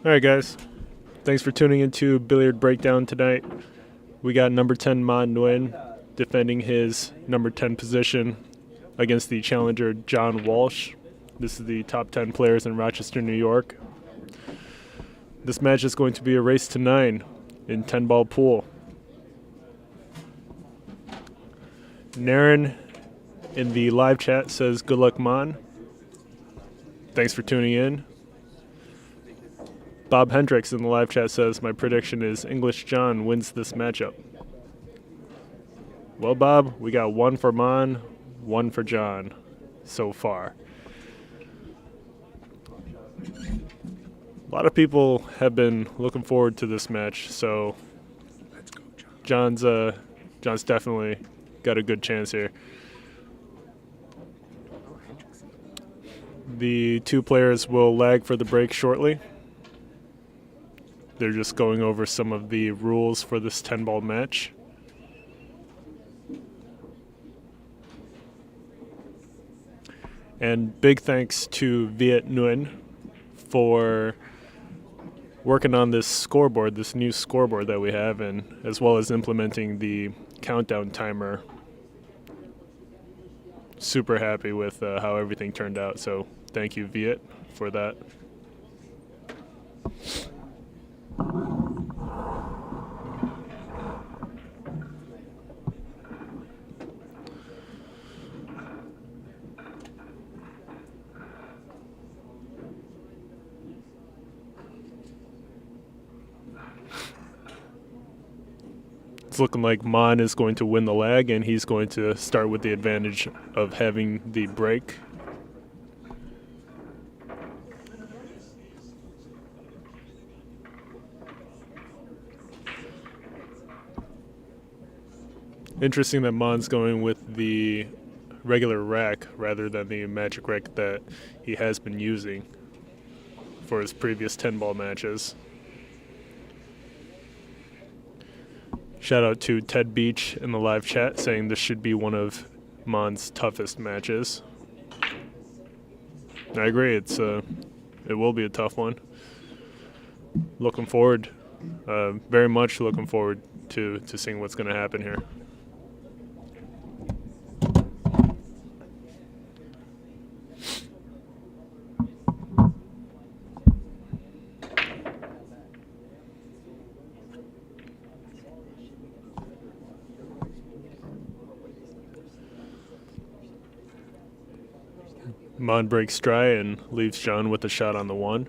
All right, guys. Thanks for tuning into Billiard Breakdown tonight. We got number 10 Manh Nguyen defending his number 10 position against the challenger John Walsh. This is the top 10 players in Rochester, New York. This match is going to be a race to 9 in 10-ball pool. Naren in the live chat says, "Good luck, Mon." Thanks for tuning in. Bob Hendricks in the live chat says, "My prediction is English John wins this matchup." Well, Bob, we got one for Mon, one for John so far. A lot of people have been looking forward to this match, so John's definitely got a good chance here. The two players will lag for the break shortly. They're just going over some of the rules for this 10-ball match. And big thanks to Viet Nguyen for working on this scoreboard, this new scoreboard that we have, and as well as implementing the countdown timer. Super happy with how everything turned out, so thank you, Viet, for that. It's looking like Mon is going to win the lag, and he's going to start with the advantage of having the break. Interesting that Mon's going with the regular rack rather than the magic rack that he has been using for his previous 10-ball matches. Shout out to Ted Beach in the live chat saying this should be one of Mon's toughest matches. I agree, it will be a tough one. Looking forward, very much looking forward to seeing what's going to happen here. Mon breaks dry and leaves John with a shot on the 1.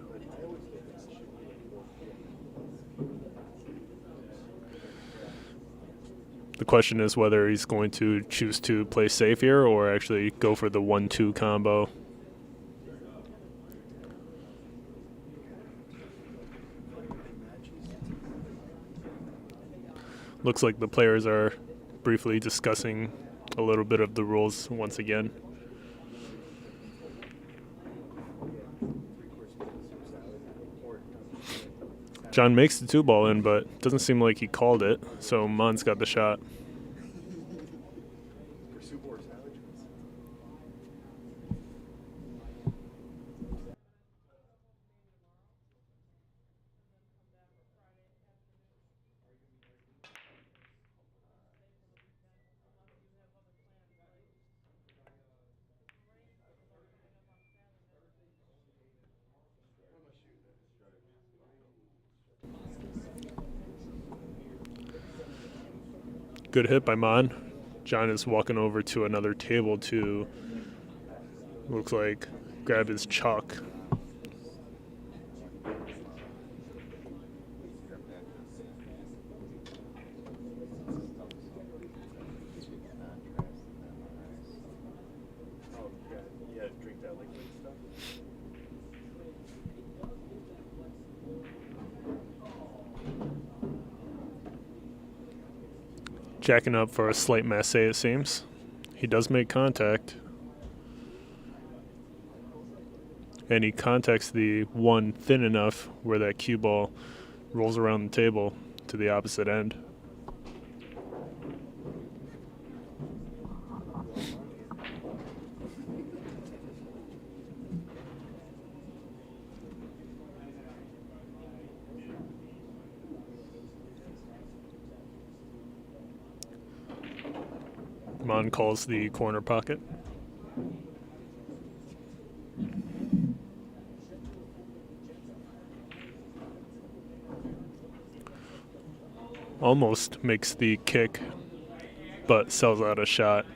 The question is whether he's going to choose to play safe here or actually go for the 1-2 combo. Looks like the players are briefly discussing a little bit of the rules once again. John makes the 2-ball in, but doesn't seem like he called it, so Mon's got the shot. Good hit by Mon. John is walking over to another table to, looks like, grab his chalk. Jacking up for a slight masse, it seems. He does make contact. And he contacts the 1 thin enough where that cue ball rolls around the table to the opposite end. Mon calls the corner pocket. Almost makes the kick, but sells out a shot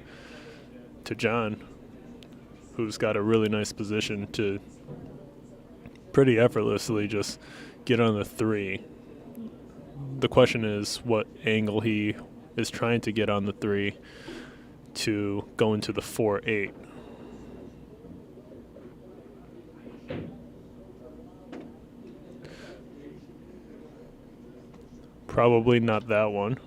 to John, who's got a really nice position to pretty effortlessly just get on the 3. The question is what angle he is trying to get on the 3 to go into the 4-8. Probably not that one.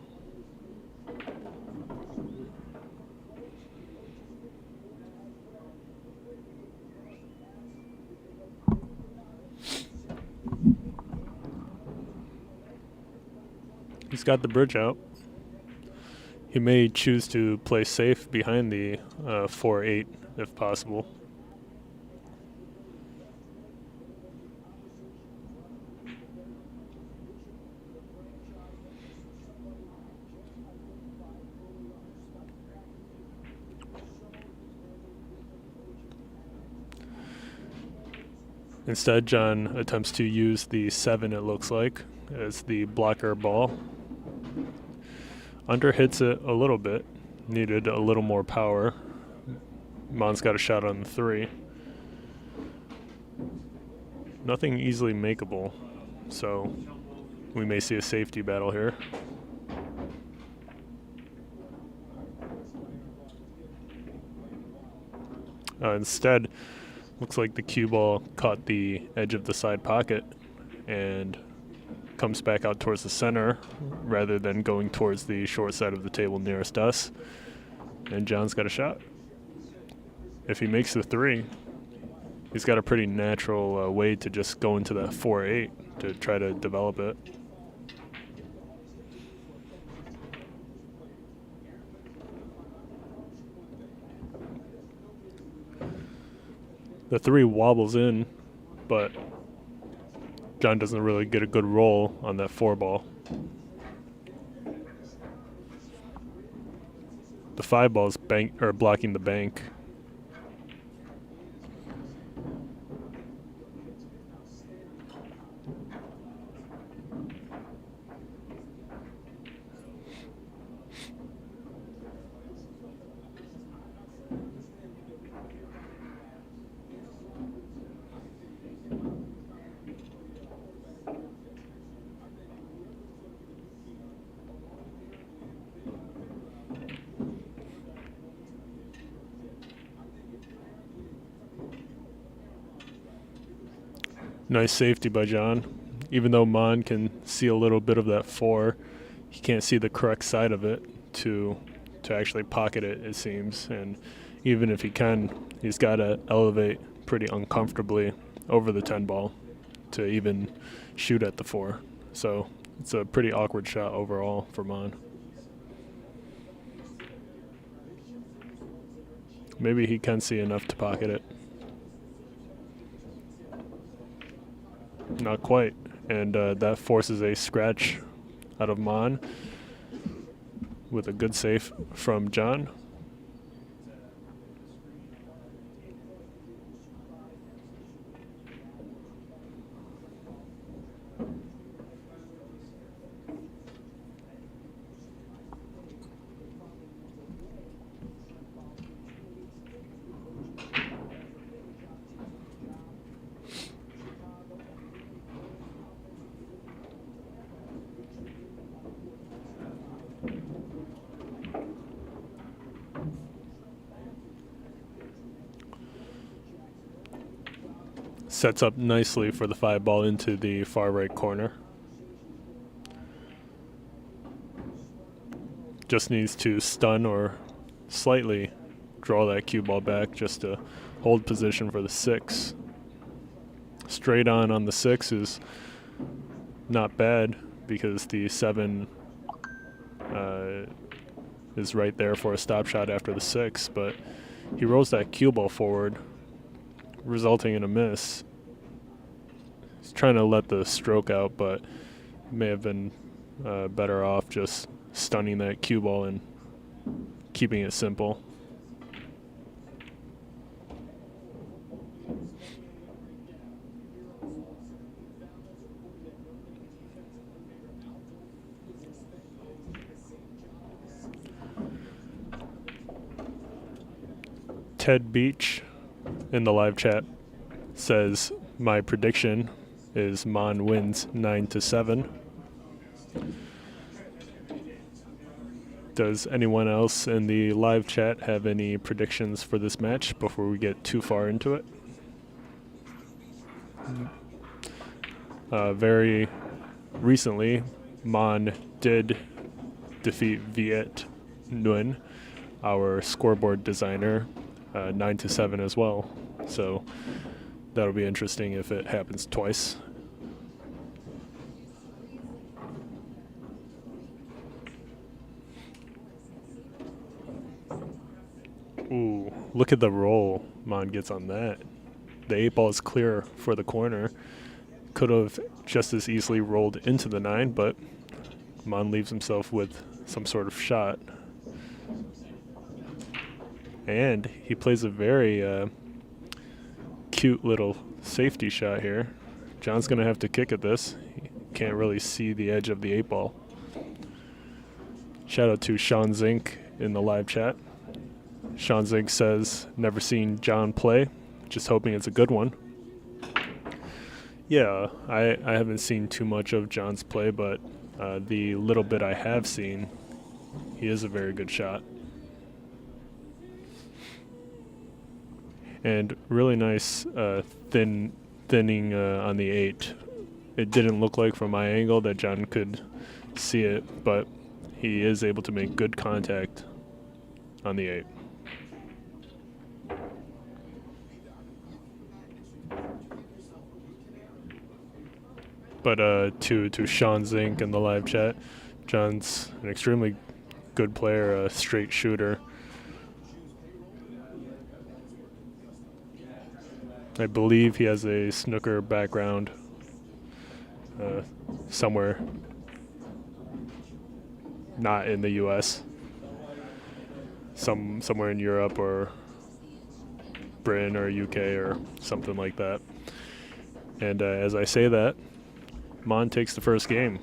He's got the bridge out. He may choose to play safe behind the 4-8 if possible. Instead, John attempts to use the 7, it looks like, as the blocker ball. Under hits it a little bit. Needed a little more power. Mon's got a shot on the 3. Nothing easily makeable, so we may see a safety battle here. Instead, looks like the cue ball caught the edge of the side pocket and comes back out towards the center rather than going towards the short side of the table nearest us. And John's got a shot. If he makes the 3, he's got a pretty natural way to just go into that 4-8 to try to develop it. The 3 wobbles in, but John doesn't really get a good roll on that 4 ball. The 5 ball's blocking the bank. Nice safety by John. Even though Mon can see a little bit of that 4, he can't see the correct side of it to actually pocket it, it seems. And even if he can, he's got to elevate pretty uncomfortably over the 10 ball to even shoot at the 4. So it's a pretty awkward shot overall for Mon. Maybe he can see enough to pocket it. Not quite, and that forces a scratch out of Mon with a good save from John. Sets up nicely for the 5 ball into the far right corner. Just needs to stun or slightly draw that cue ball back just to hold position for the 6. Straight on the 6 is not bad because the 7 is right there for a stop shot after the 6, but he rolls that cue ball forward, resulting in a miss. He's trying to let the stroke out, but may have been better off just stunning that cue ball and keeping it simple. Ted Beach in the live chat says my prediction is Mon wins 9-7. Does anyone else in the live chat have any predictions for this match before we get too far into it? Very recently, Mon did defeat Viet Nguyen, our scoreboard designer, 9-7 as well. So that'll be interesting if it happens twice. Ooh, look at the roll Mon gets on that. The 8-ball is clear for the corner. Could have just as easily rolled into the 9, but Mon leaves himself with some sort of shot. And he plays a very cute little safety shot here. John's going to have to kick at this. He can't really see the edge of the 8-ball. Shout out to Shaun Zink in the live chat. Shaun Zink says, never seen John play, just hoping it's a good one. Yeah, I haven't seen too much of John's play, but the little bit I have seen, he is a very good shot. And really nice thinning on the 8. It didn't look like from my angle that John could see it, but he is able to make good contact on the 8. But to Shaun Zink in the live chat, John's an extremely good player, a straight shooter. I believe he has a snooker background somewhere not in the U.S. Somewhere in Europe or Britain or UK or something like that. And as I say that, Mon takes the first game.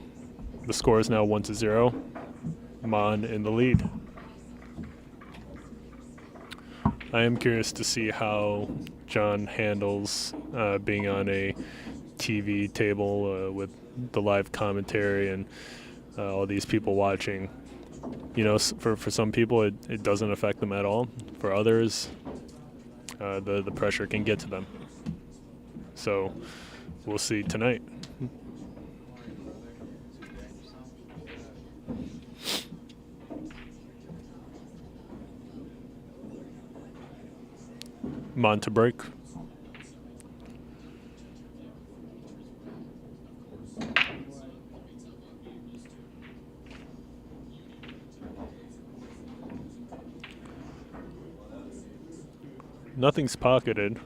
The score is now 1-0. Mon in the lead. I am curious to see how John handles being on a TV table with the live commentary and all these people watching. You know, for some people it doesn't affect them at all. For others, the pressure can get to them. So we'll see tonight. Mon to break. Nothing's pocketed,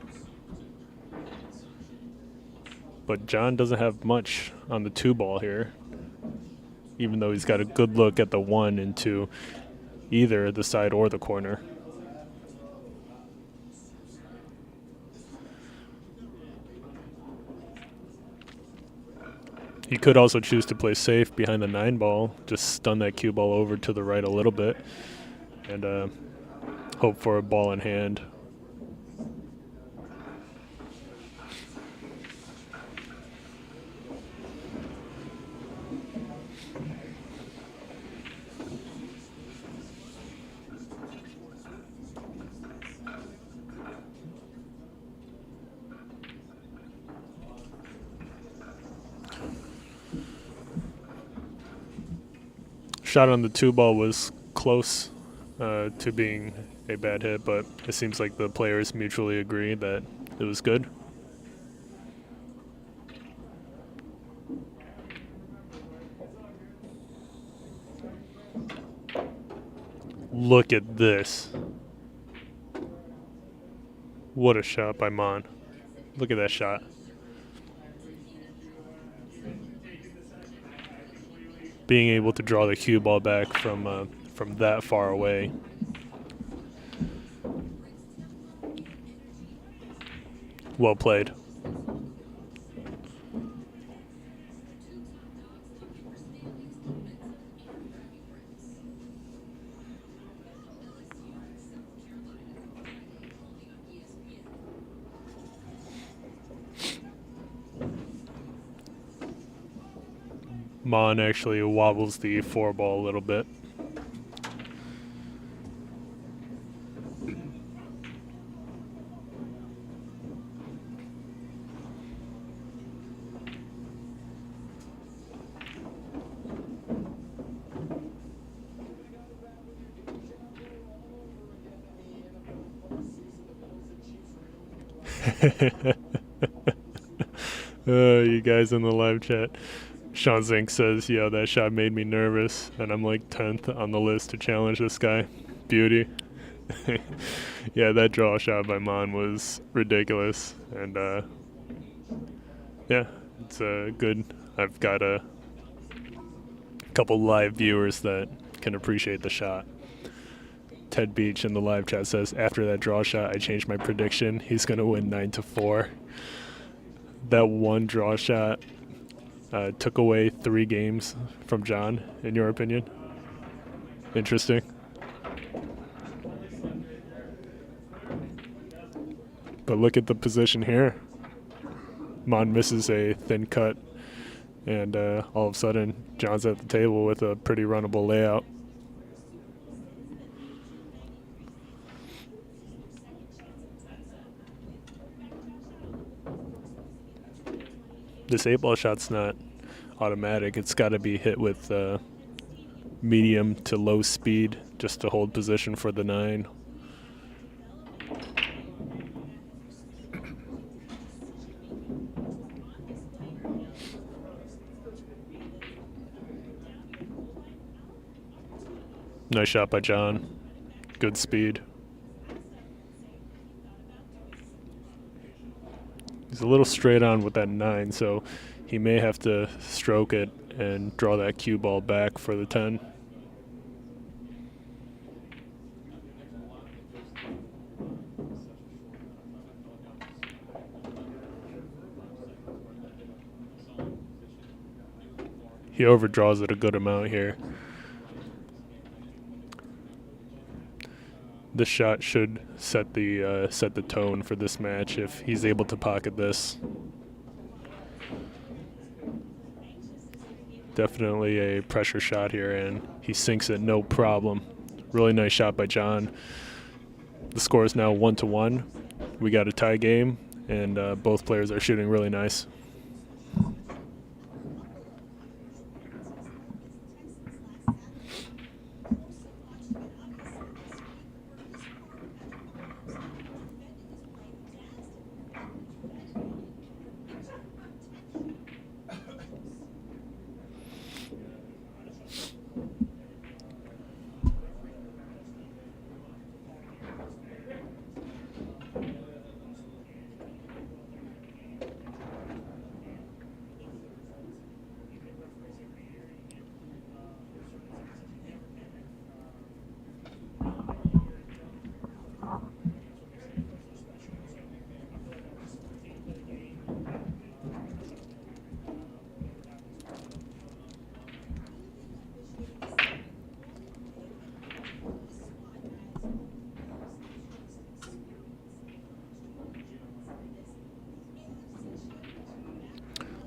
but John doesn't have much on the 2-ball here, even though he's got a good look at the 1 into either the side or the corner. He could also choose to play safe behind the 9-ball, just stun that cue ball over to the right a little bit, and hope for a ball in hand. Shot on the 2-ball was close to being a bad hit, but it seems like the players mutually agree that it was good. Look at this. What a shot by Mon. Look at that shot. Being able to draw the cue ball back from that far away Well played. Mon actually wobbles the 4-ball a little bit. You guys in the live chat. Shaun Zink says, yo, that shot made me nervous, and I'm like 10th on the list to challenge this guy. Beauty. Yeah, that draw shot by Mon was ridiculous, and yeah, it's good. I've got a couple live viewers that can appreciate the shot. Ted Beach in the live chat says, after that draw shot, I changed my prediction. He's going to win 9-4. That one draw shot took away 3 games from John, in your opinion? Interesting. But look at the position here. Mon misses a thin cut, and all of a sudden, John's at the table with a pretty runnable layout. This 8-ball shot's not automatic. It's got to be hit with medium to low speed just to hold position for the 9. Nice shot by John. Good speed. He's a little straight on with that 9, so he may have to stroke it and draw that cue ball back for the 10. He overdraws it a good amount here. This shot should set the tone for this match if he's able to pocket this. Definitely a pressure shot here, and he sinks it no problem. Really nice shot by John. The score is now 1-1. We got a tie game, and both players are shooting really nice.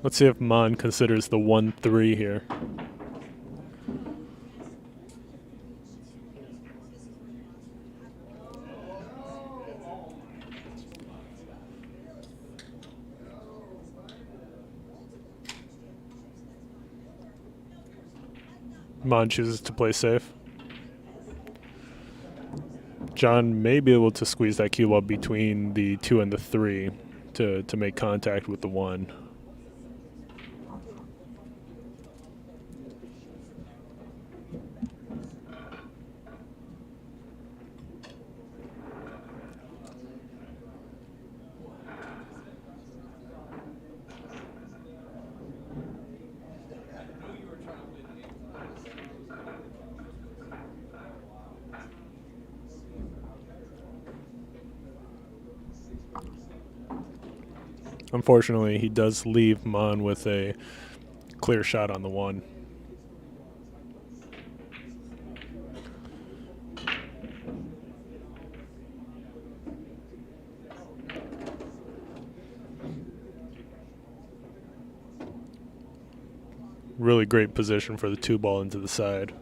Let's see if Mon considers the 1-3 here. Mon chooses to play safe. John may be able to squeeze that cue ball between the 2 and the 3 to make contact with the 1. Unfortunately, he does leave Mon with a clear shot on the 1. Really great position for the 2 ball into the side.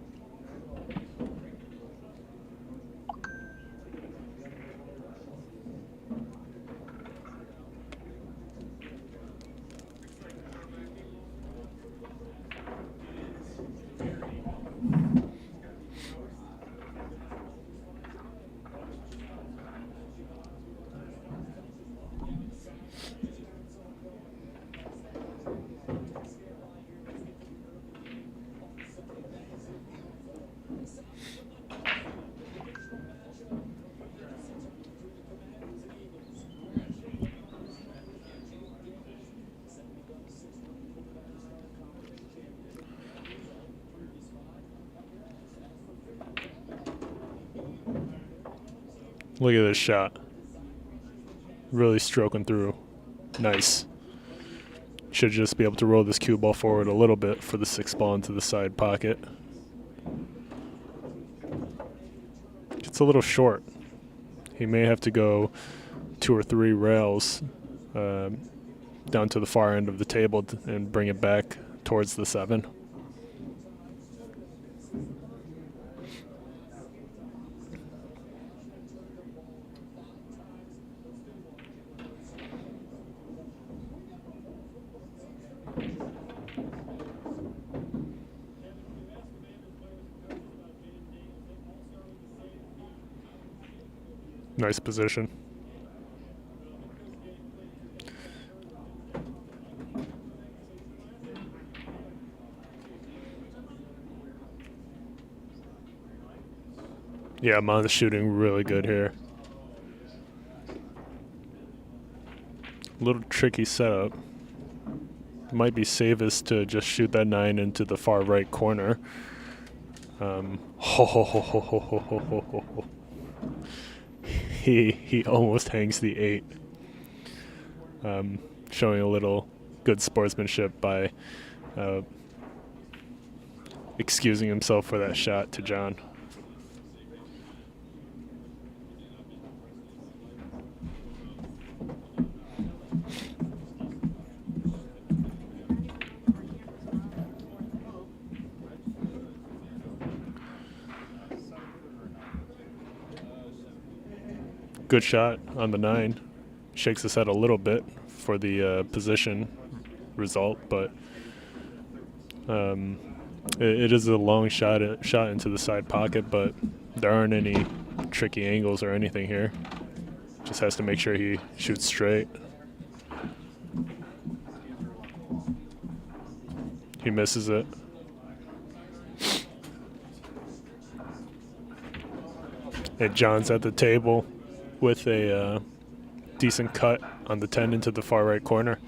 Look at this shot. Really stroking through. Nice. Should just be able to roll this cue ball forward a little bit for the 6 ball into the side pocket. It's a little short. He may have to go 2 or 3 rails down to the far end of the table and bring it back towards the 7. Nice position. Yeah, Mon's shooting really good here. A little tricky setup. Might be safest to just shoot that 9 into the far right corner. He almost hangs the 8. Showing a little good sportsmanship by excusing himself for that shot to John. Good shot on the 9. Shakes his head a little bit for the position result, but it is a long shot into the side pocket, but there aren't any tricky angles or anything here. Just has to make sure he shoots straight. He misses it. And John's at the table with a decent cut on the 10 into the far right corner.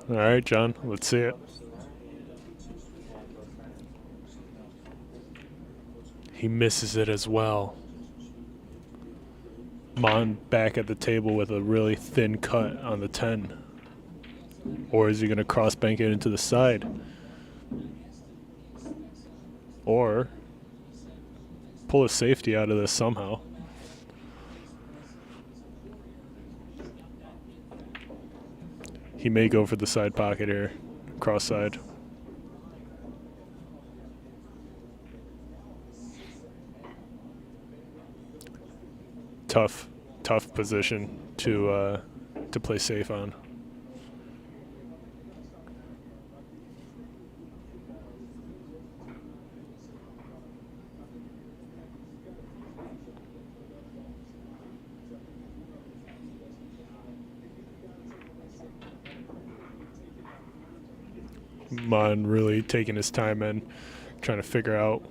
All right, John, let's see it. He misses it as well. Mon back at the table with a really thin cut on the 10. Or is he going to cross bank it into the side? Or pull a safety out of this somehow. He may go for the side pocket here, cross side. Tough position to play safe on. Mon really taking his time and trying to figure out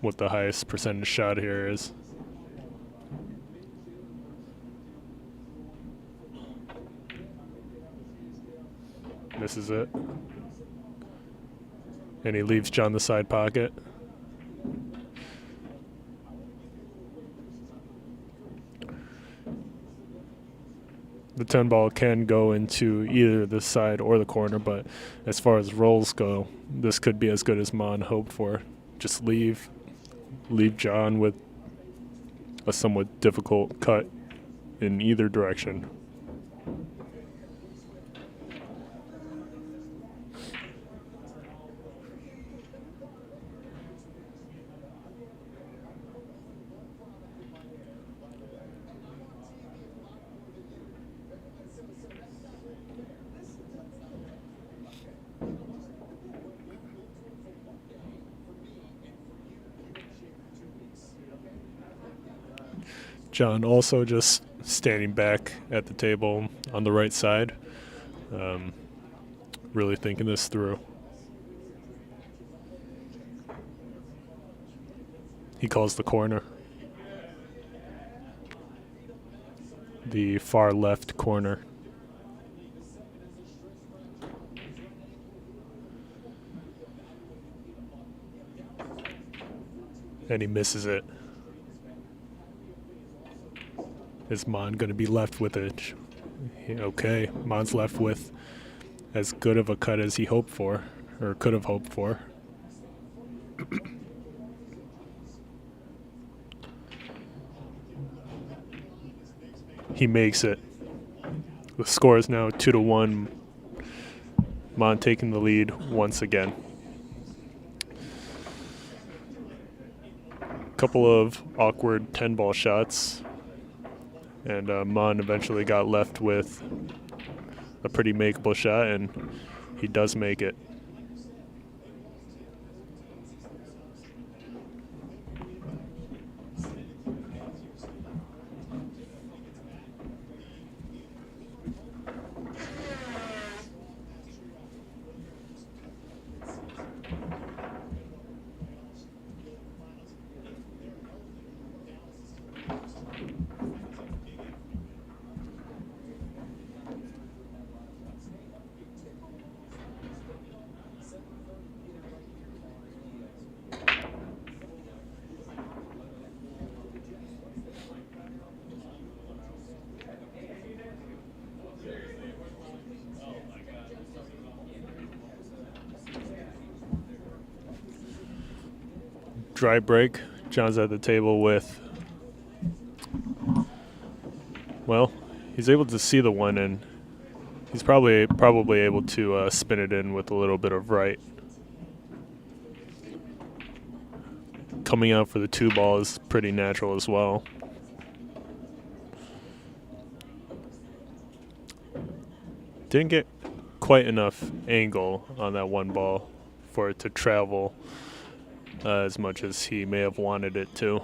what the highest percentage shot here is. This is it. And he leaves John the side pocket. The 10 ball can go into either the side or the corner, but as far as rolls go, this could be as good as Mon hoped for. Just leave John with a somewhat difficult cut in either direction. John also just standing back at the table on the right side, really thinking this through. He calls the corner. The far left corner. And he misses it. Is Mon going to be left with it? Okay, Mon's left with as good of a cut as he hoped for, or could have hoped for. He makes it. The score is now 2-1. Mon taking the lead once again. Couple of awkward 10-ball shots. And Mon eventually got left with a pretty makeable shot, and he does make it. Dry break. John's at the table with, well, he's able to see the one, and he's probably able to spin it in with a little bit of right. Coming out for the 2 ball is pretty natural as well. Didn't get quite enough angle on that 1 ball for it to travel as much as he may have wanted it to.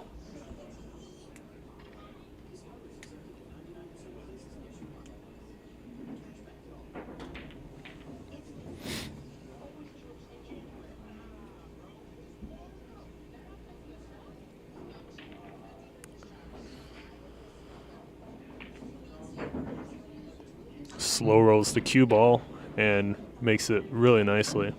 Slow rolls the cue ball and makes it really nicely.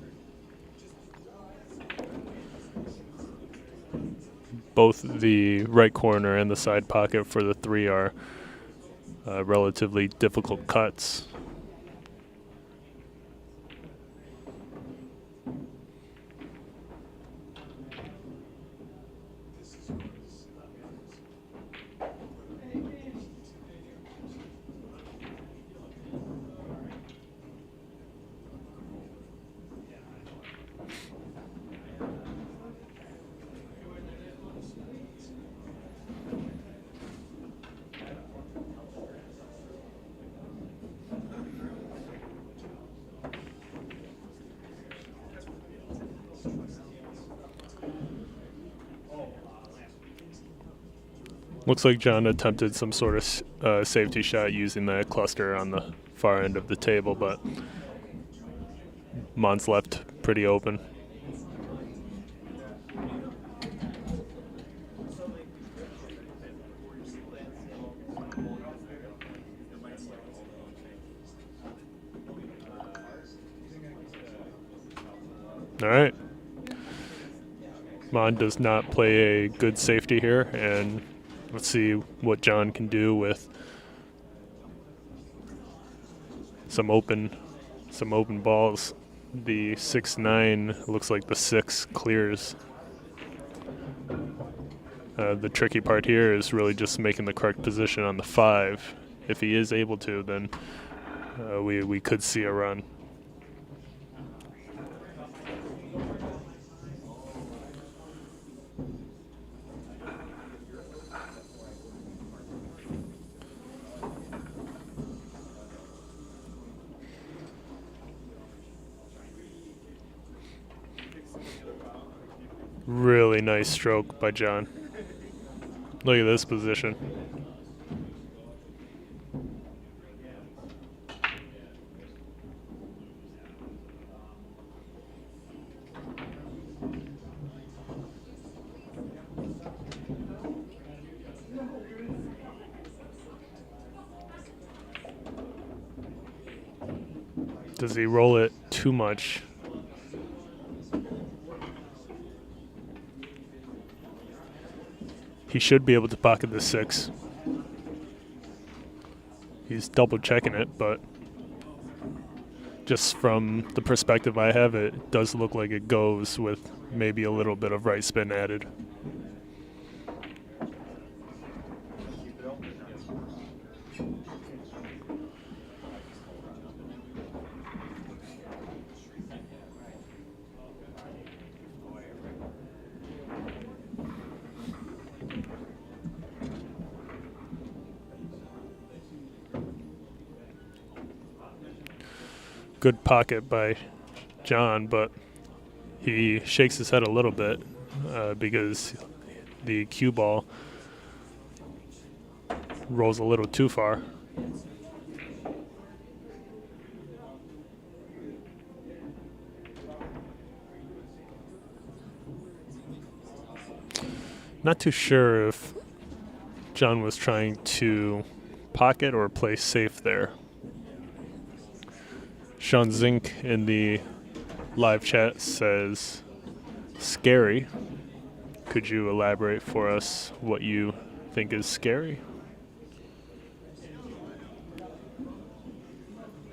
Both the right corner and the side pocket for the 3 are relatively difficult cuts. Looks like John attempted some sort of safety shot using the cluster on the far end of the table, but Mon's left pretty open. All right, Mon does not play a good safety here, and let's see what John can do with some open balls. The 6-9 looks like the 6 clears. The tricky part here is really just making the correct position on the 5. If he is able to, then we could see a run. Really nice stroke by John. Look at this position. Does he roll it too much? He should be able to pocket the 6. He's double checking it, but just from the perspective I have, it does look like it goes with maybe a little bit of right spin added. Good pocket by John, but he shakes his head a little bit because the cue ball rolls a little too far. Not too sure if John was trying to pocket or play safe there. Shaun Zink in the live chat says, scary. Could you elaborate for us what you think is scary?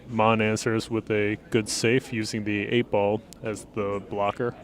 Mon answers with a good safe using the 8-ball as the blocker.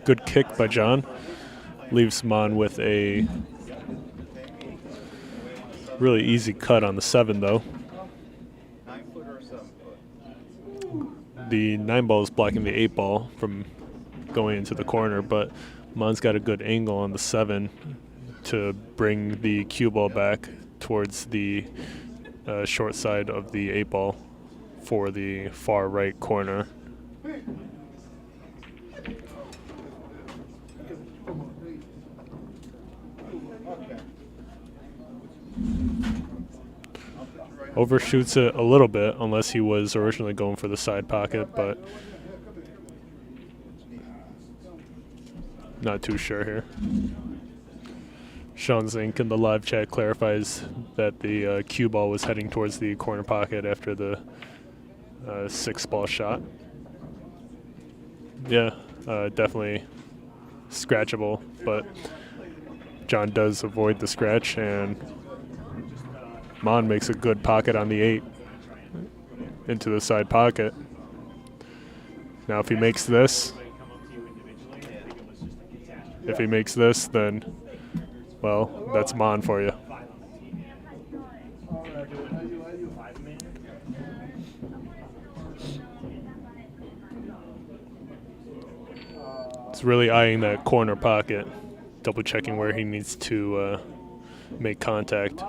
Good kick by John. Leaves Mon with a really easy cut on the 7, though. The 9-ball is blocking the 8-ball from going into the corner, but Mon's got a good angle on the 7 to bring the cue ball back towards the short side of the 8-ball for the far right corner. Overshoots it a little bit, unless he was originally going for the side pocket, but not too sure here. Shaun Zink in the live chat clarifies that the cue ball was heading towards the corner pocket after the 6-ball shot. Yeah, definitely scratchable, but John does avoid the scratch, and Mon makes a good pocket on the 8 into the side pocket. Now if he makes this, then, well, that's Mon for you. It's really eyeing that corner pocket, double checking where he needs to make contact.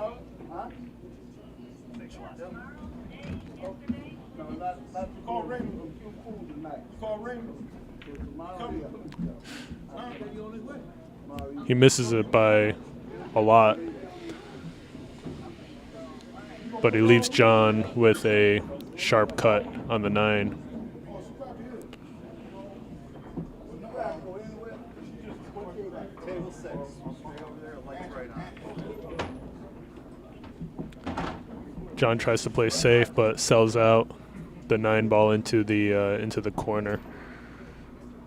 He misses it by a lot. but he leaves John with a sharp cut on the 9. John tries to play safe, but sells out the 9 ball into the corner.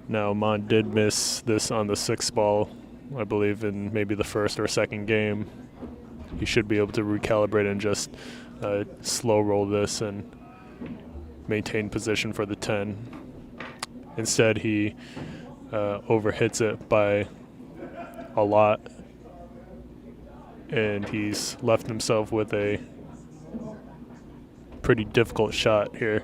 Now Mon did miss this on the 6 ball, I believe, in maybe the first or second game. He should be able to recalibrate and just slow roll this and maintain position for the 10. Instead, he overhits it by a lot, and he's left himself with a pretty difficult shot here.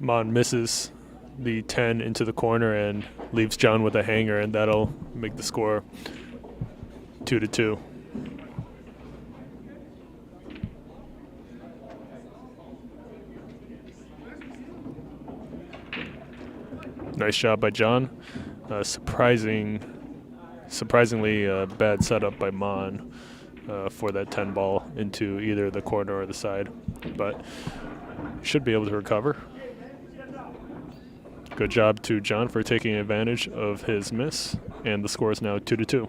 Mon misses the 10 into the corner and leaves John with a hanger, and that'll make the score 2-2. Nice job by John. Surprisingly bad setup by Mon for that 10 ball into either the corner or the side, but should be able to recover. Good job to John for taking advantage of his miss, and the score is now 2-2.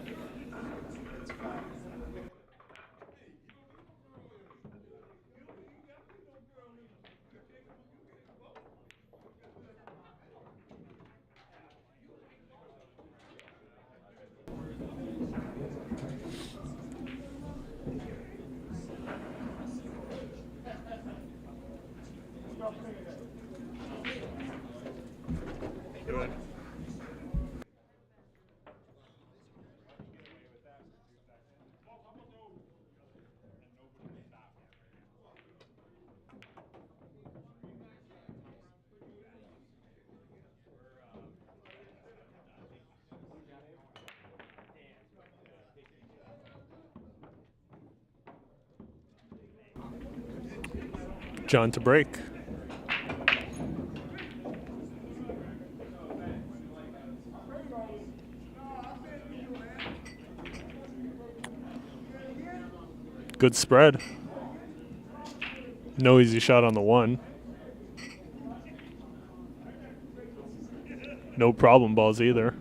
John to break. Good spread. No easy shot on the 1. No problem balls either.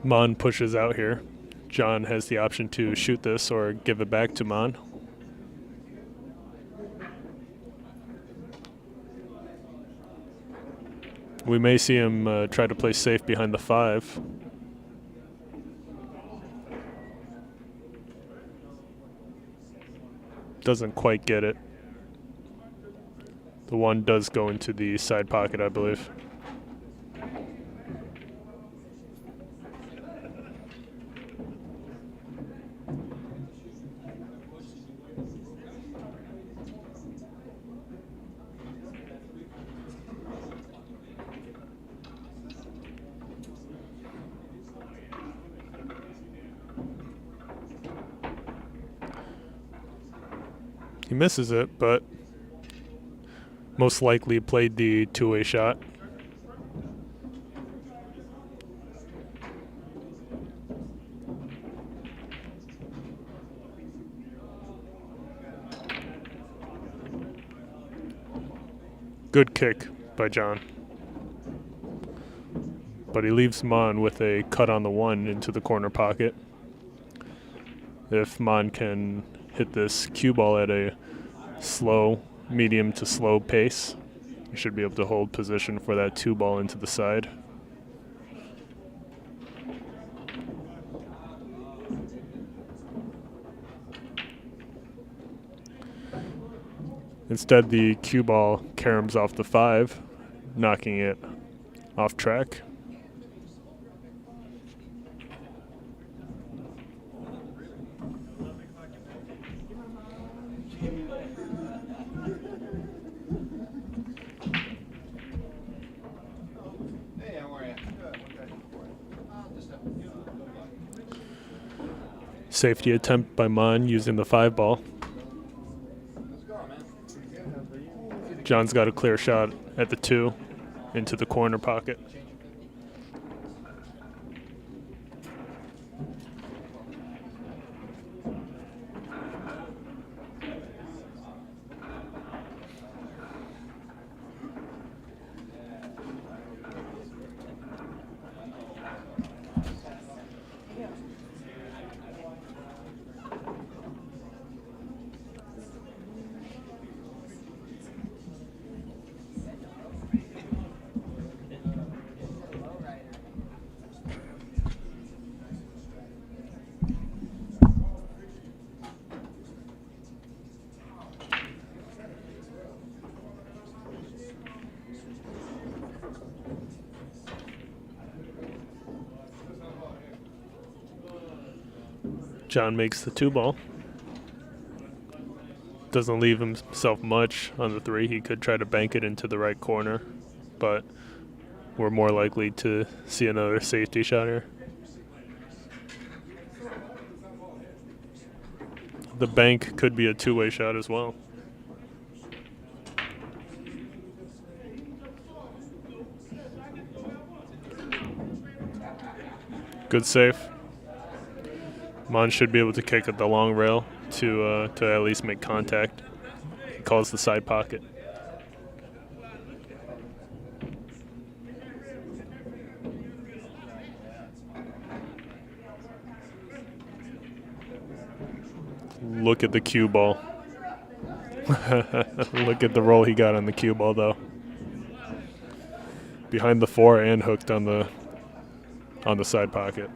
Mon pushes out here. John has the option to shoot this or give it back to Mon. We may see him try to play safe behind the 5. Doesn't quite get it. The 1 does go into the side pocket, I believe. He misses it, but most likely played the two-way shot. Good kick by John. But he leaves Mon with a cut on the 1 into the corner pocket. If Mon can hit this cue ball at a medium to slow pace, you should be able to hold position for that 2 ball into the side. Instead, the cue ball caroms off the 5, knocking it off track. safety attempt by Mon using the 5 ball. John's got a clear shot at the 2 into the corner pocket. John makes the 2 ball. Doesn't leave himself much on the 3. He could try to bank it into the right corner, but we're more likely to see another safety shot here. The bank could be a 2-way shot as well. Good save. Mon should be able to kick at the long rail to at least make contact. He calls the side pocket. Look at the cue ball. Look at the roll he got on the cue ball, though. Behind the 4 and hooked on the side pocket.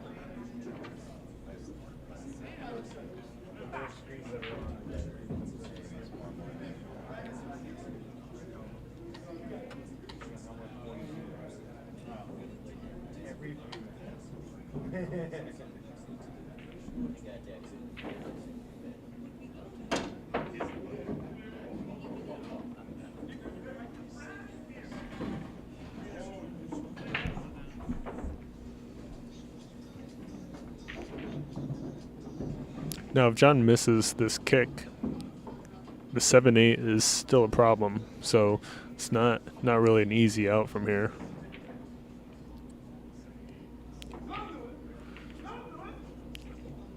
Now, if John misses this kick, the 7-8 is still a problem, so it's not really an easy out from here.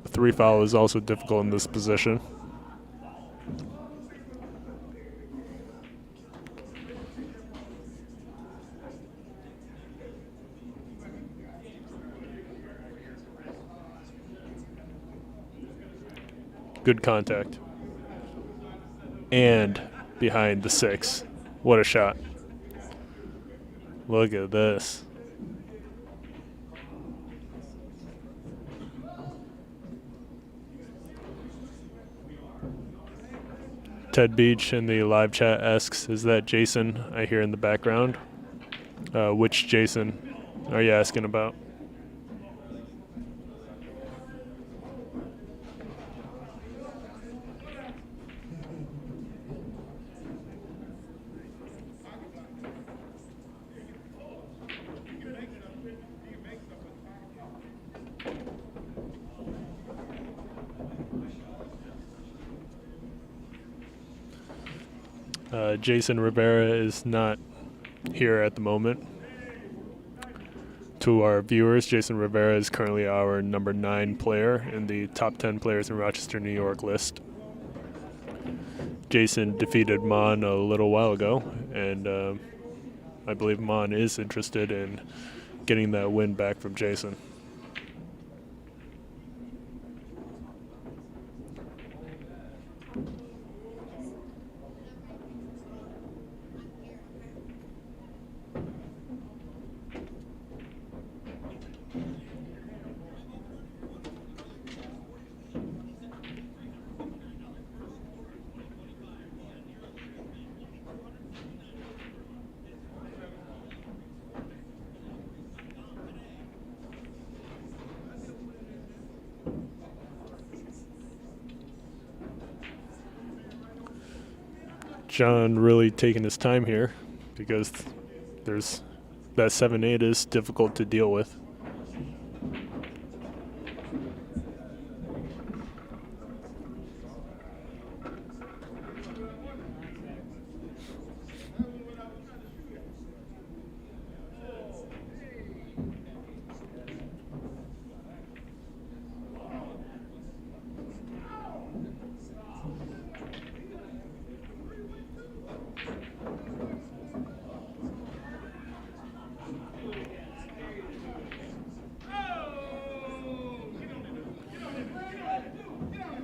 The 3 foul is also difficult in this position. Good contact. And behind the 6. What a shot. Look at this. Ted Beach in the live chat asks, is that Jason I hear in the background? Which Jason are you asking about? Jason Rivera is not here at the moment. To our viewers, Jason Rivera is currently our number 9 player in the top 10 players in Rochester, New York list. Jason defeated Mon a little while ago, and I believe Mon is interested in getting that win back from Jason. John really taking his time here because there's that 7-8 is difficult to deal with.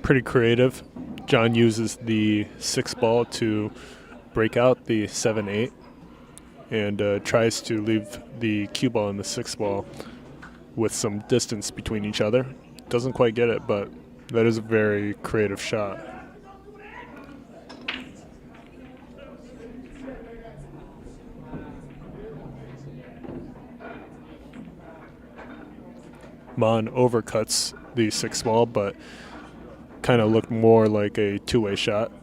pretty creative. John uses the 6 ball to break out the 7-8 and tries to leave the cue ball and the 6 ball with some distance between each other. Doesn't quite get it, but that is a very creative shot. Mon overcuts the 6 ball, but kind of looked more like a two-way shot.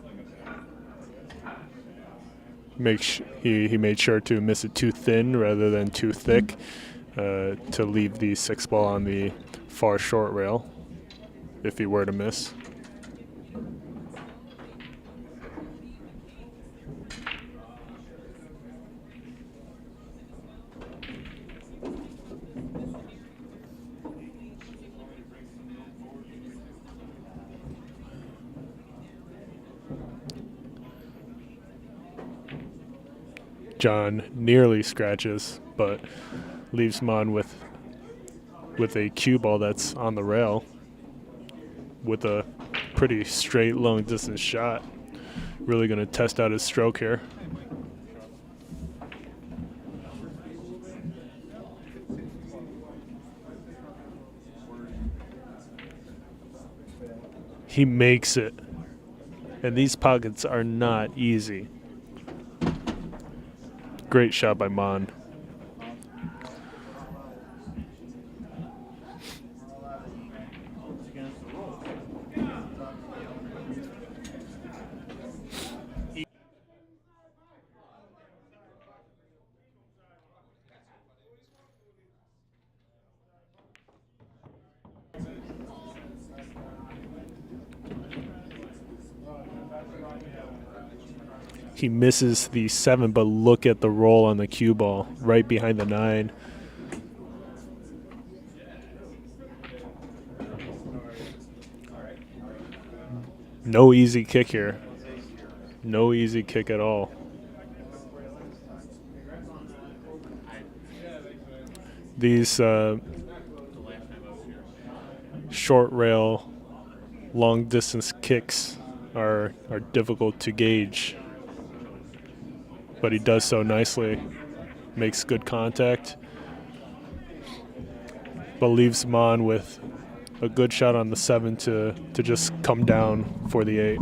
He made sure to miss it too thin rather than too thick to leave the 6 ball on the far short rail if he were to miss. John nearly scratches, but leaves Mon with a cue ball that's on the rail with a pretty straight, long-distance shot. Really going to test out his stroke here. He makes it. And these pockets are not easy. Great shot by Mon. He misses the 7, but look at the roll on the cue ball right behind the 9. No easy kick here. No easy kick at all. These short rail, long distance kicks are difficult to gauge. But he does so nicely, makes good contact, but leaves Mon with a good shot on the 7 to just come down for the 8.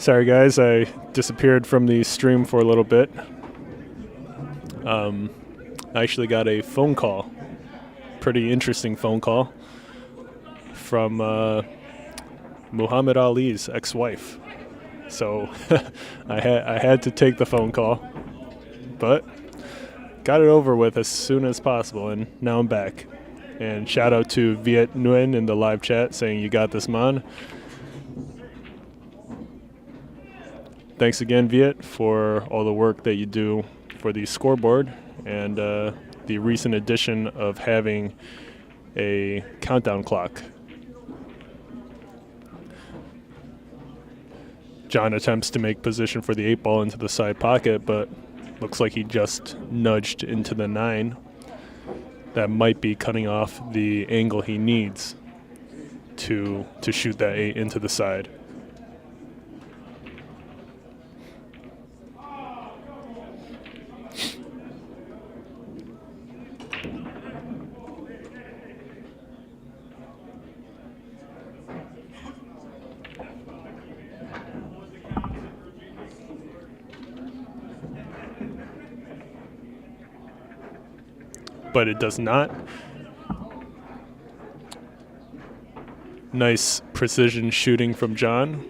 Sorry, guys, I disappeared from the stream for a little bit. I actually got a phone call, pretty interesting phone call, from Muhammad Ali's ex-wife. So I had to take the phone call, but got it over with as soon as possible, and now I'm back. And shout out to Viet Nguyen in the live chat saying you got this, man. Thanks again, Viet, for all the work that you do for the scoreboard and the recent addition of having a countdown clock. John attempts to make position for the 8 ball into the side pocket, but looks like he just nudged into the 9. That might be cutting off the angle he needs to shoot that 8 into the side. But it does not. Nice precision shooting from John.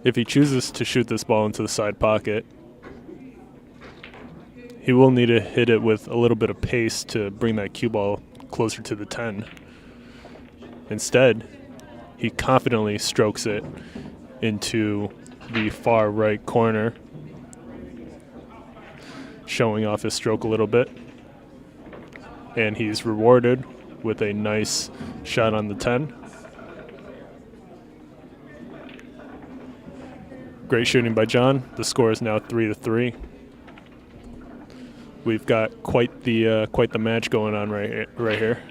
If he chooses to shoot this ball into the side pocket, he will need to hit it with a little bit of pace to bring that cue ball closer to the 10. Instead, he confidently strokes it into the far right corner, showing off his stroke a little bit. And he's rewarded with a nice shot on the 10. Great shooting by John. The score is now 3-3. We've got quite the match going on right here.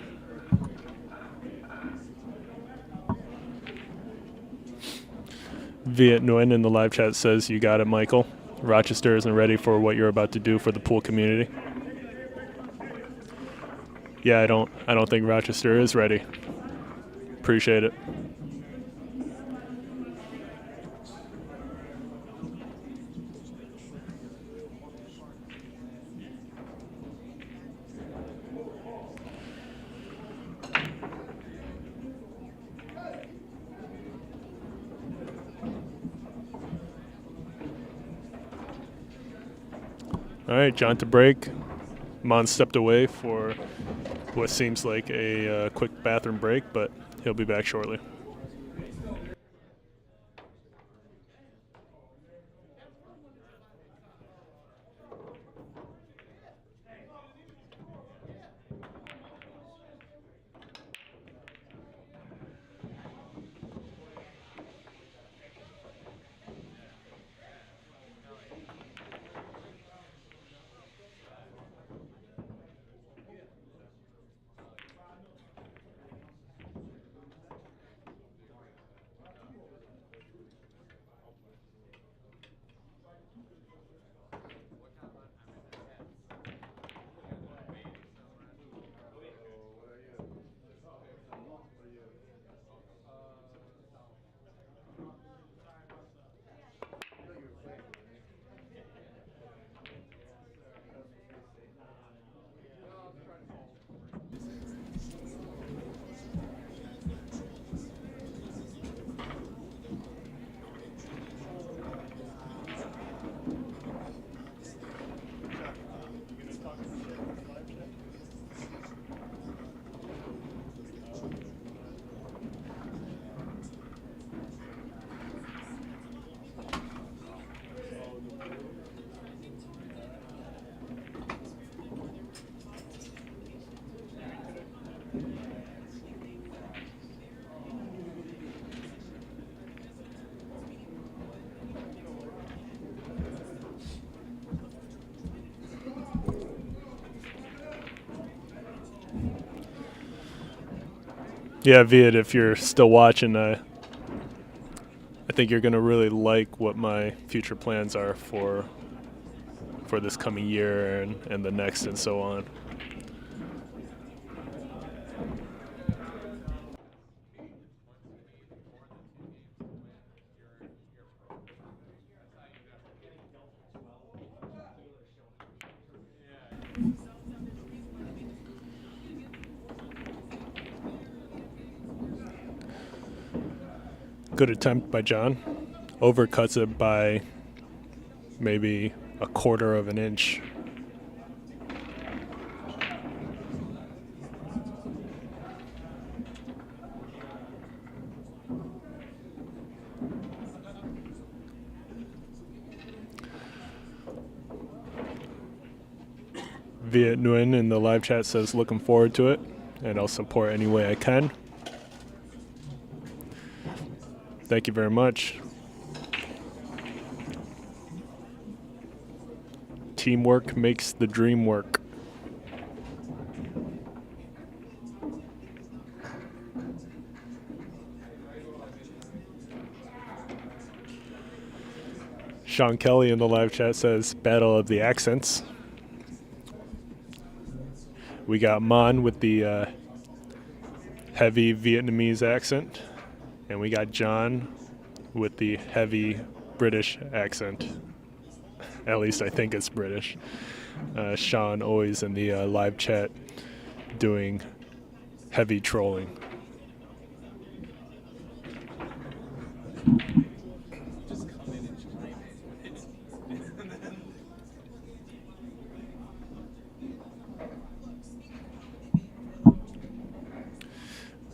Viet Nguyen in the live chat says, you got it, Michael. Rochester isn't ready for what you're about to do for the pool community. Yeah, I don't think Rochester is ready. Appreciate it. All right, John to break. Mon stepped away for what seems like a quick bathroom break, but he'll be back shortly. Yeah, Viet, if you're still watching, I think you're going to really like what my future plans are for this coming year and the next and so on. Good attempt by John. Overcuts it by maybe a quarter of an inch. Viet Nguyen in the live chat says looking forward to it, and I'll support any way I can. Thank you very much. Teamwork makes the dream work. Sean Kelly in the live chat says Battle of the Accents. We got Mon with the heavy Vietnamese accent, and we got John with the heavy British accent. At least I think it's British. Sean always in the live chat doing heavy trolling.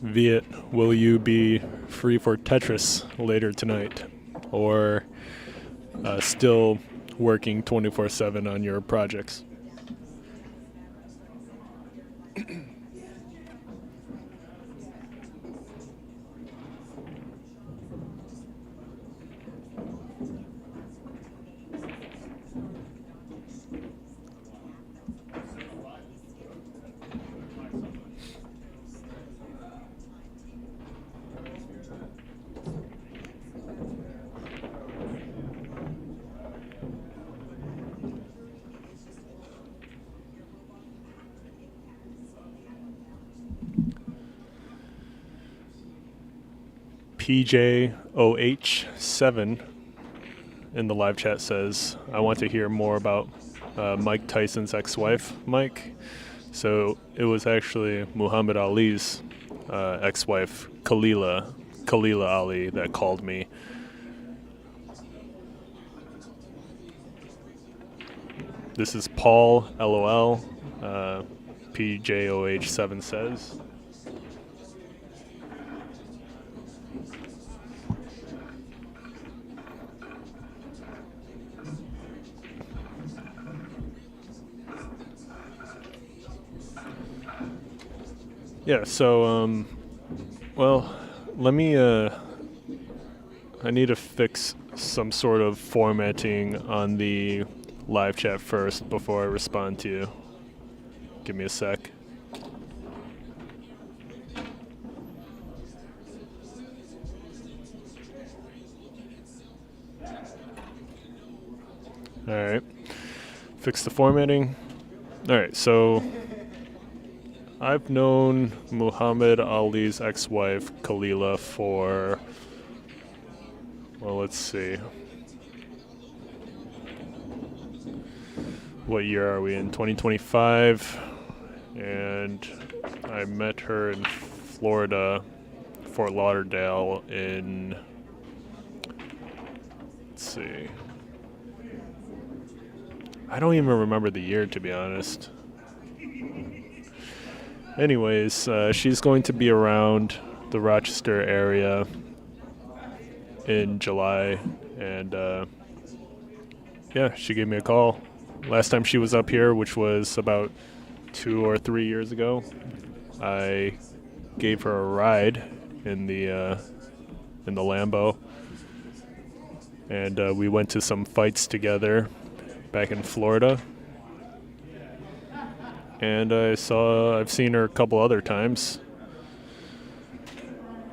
Viet, will you be free for Tetris later tonight, or still working 24/7 on your projects? PJOH7 in the live chat says, I want to hear more about Mike Tyson's ex-wife, Mike. So it was actually Muhammad Ali's ex-wife, Khalila Ali, that called me. This is Paul, LOL, PJOH7 says. Yeah, so, well, let me, I need to fix some sort of formatting on the live chat first before I respond to you. Give me a sec. All right, fix the formatting. All right, so I've known Muhammad Ali's ex-wife, Khalila, for, well, let's see. What year are we in? 2025. And I met her in Florida, Fort Lauderdale in, let's see. I don't even remember the year, to be honest. Anyways, she's going to be around the Rochester area in July, and yeah, she gave me a call. Last time she was up here, which was about 2 or 3 years ago, I gave her a ride in the Lambo, and we went to some fights together back in Florida. And I've seen her a couple other times.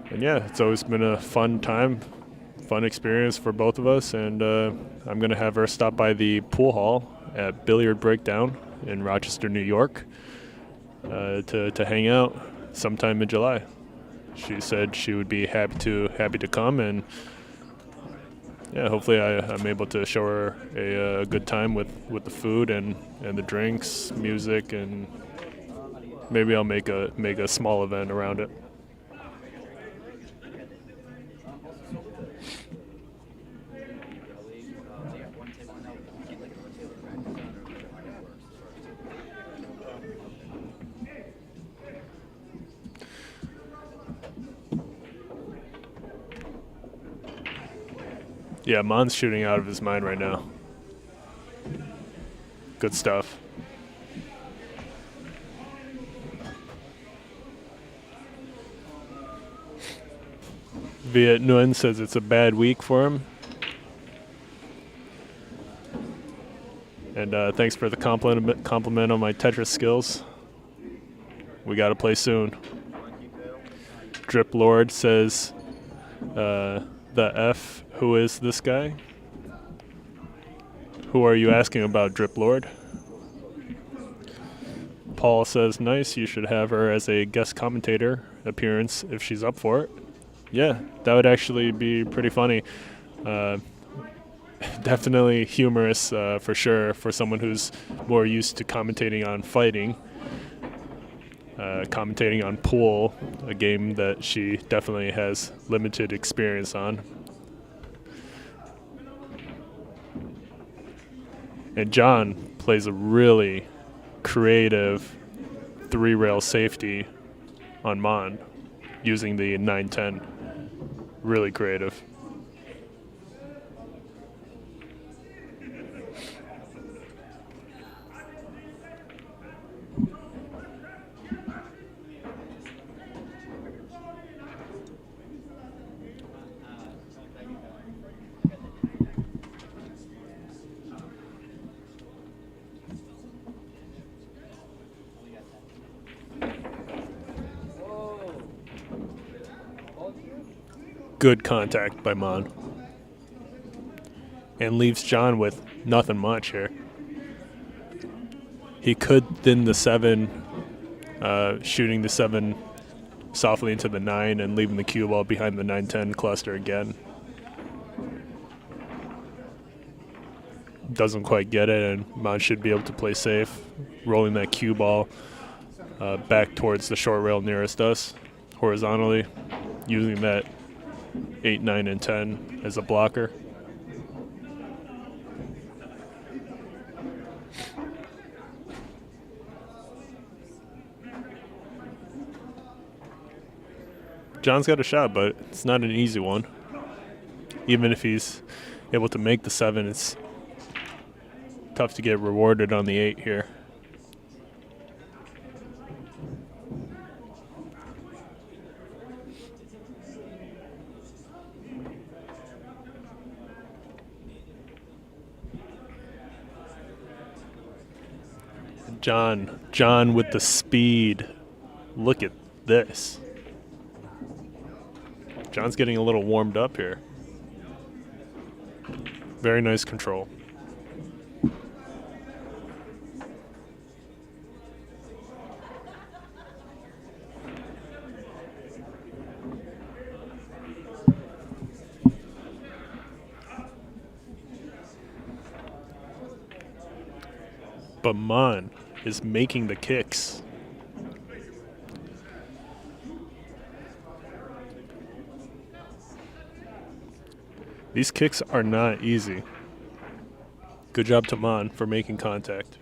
And yeah, it's always been a fun time, fun experience for both of us. And I'm going to have her stop by the pool hall at Billiard Breakdown in Rochester, New York, to hang out sometime in July. She said she would be happy to come, and yeah, hopefully I'm able to show her a good time with the food and the drinks, music, and maybe I'll make a small event around it. Yeah, Mon's shooting out of his mind right now. Good stuff. Viet Nguyen says it's a bad week for him. And thanks for the compliment on my Tetris skills. We got to play soon. Drip Lord says, the F, who is this guy? Who are you asking about, Drip Lord? Paul says, nice, you should have her as a guest commentator appearance if she's up for it. Yeah, that would actually be pretty funny. Definitely humorous for sure for someone who's more used to commentating on fighting. Commentating on pool, a game that she definitely has limited experience on. And John plays a really creative three-rail safety on Mon using the 9-10. Really creative. Good contact by Mon. And leaves John with nothing much here. He could thin the 7, shooting the 7 softly into the 9 and leaving the cue ball behind the 9-10 cluster again. Doesn't quite get it, and Mon should be able to play safe, rolling that cue ball back towards the short rail nearest us, horizontally, using that 8, 9, and 10 as a blocker. John's got a shot, but it's not an easy one. Even if he's able to make the 7, it's tough to get rewarded on the 8 here. John with the speed. Look at this. John's getting a little warmed up here. Very nice control. But Mon is making the kicks. These kicks are not easy. Good job to Mon for making contact.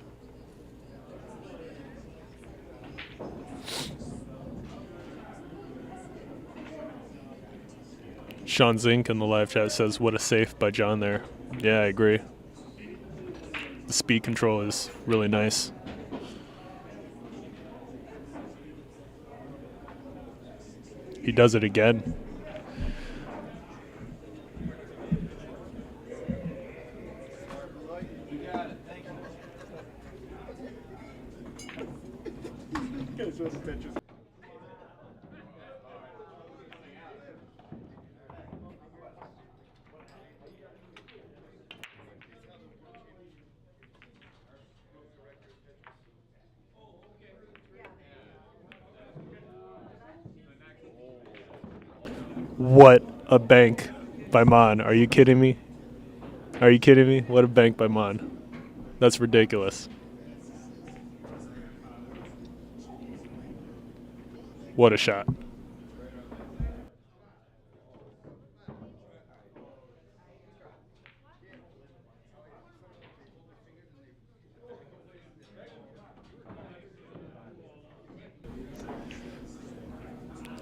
Shaun Zink in the live chat says, what a save by John there. Yeah, I agree. The speed control is really nice. He does it again. What a bank by Mon. Are you kidding me? Are you kidding me? What a bank by Mon. That's ridiculous. What a shot.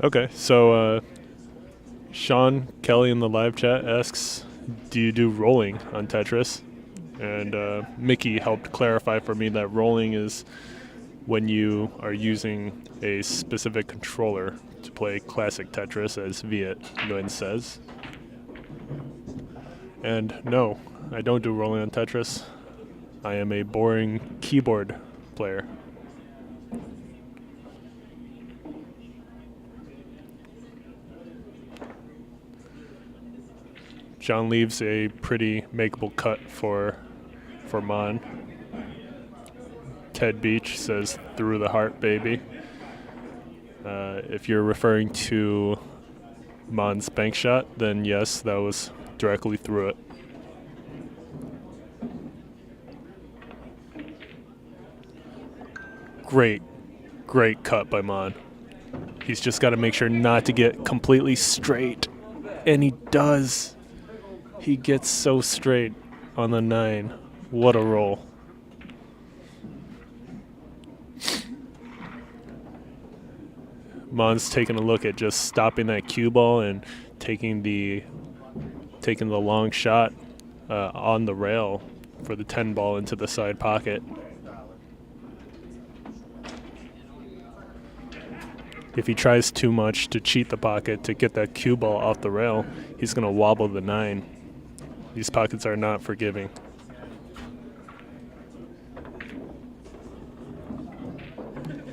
Okay, so Sean Kelly in the live chat asks do you do rolling on Tetris? And Mickey helped clarify for me that rolling is when you are using a specific controller to play classic Tetris, as Viet Nguyen says. And no, I don't do rolling on Tetris. I am a boring keyboard player. John leaves a pretty makeable cut for Mon. Ted Beach says, "Through the heart, baby." If you're referring to Mon's bank shot, then yes, that was directly through it. Great cut by Mon. He's just got to make sure not to get completely straight. And he does. He gets so straight on the 9. What a roll. Mon's taking a look at just stopping that cue ball and taking the long shot on the rail for the 10 ball into the side pocket. If he tries too much to cheat the pocket to get that cue ball off the rail, he's going to wobble the 9. These pockets are not forgiving.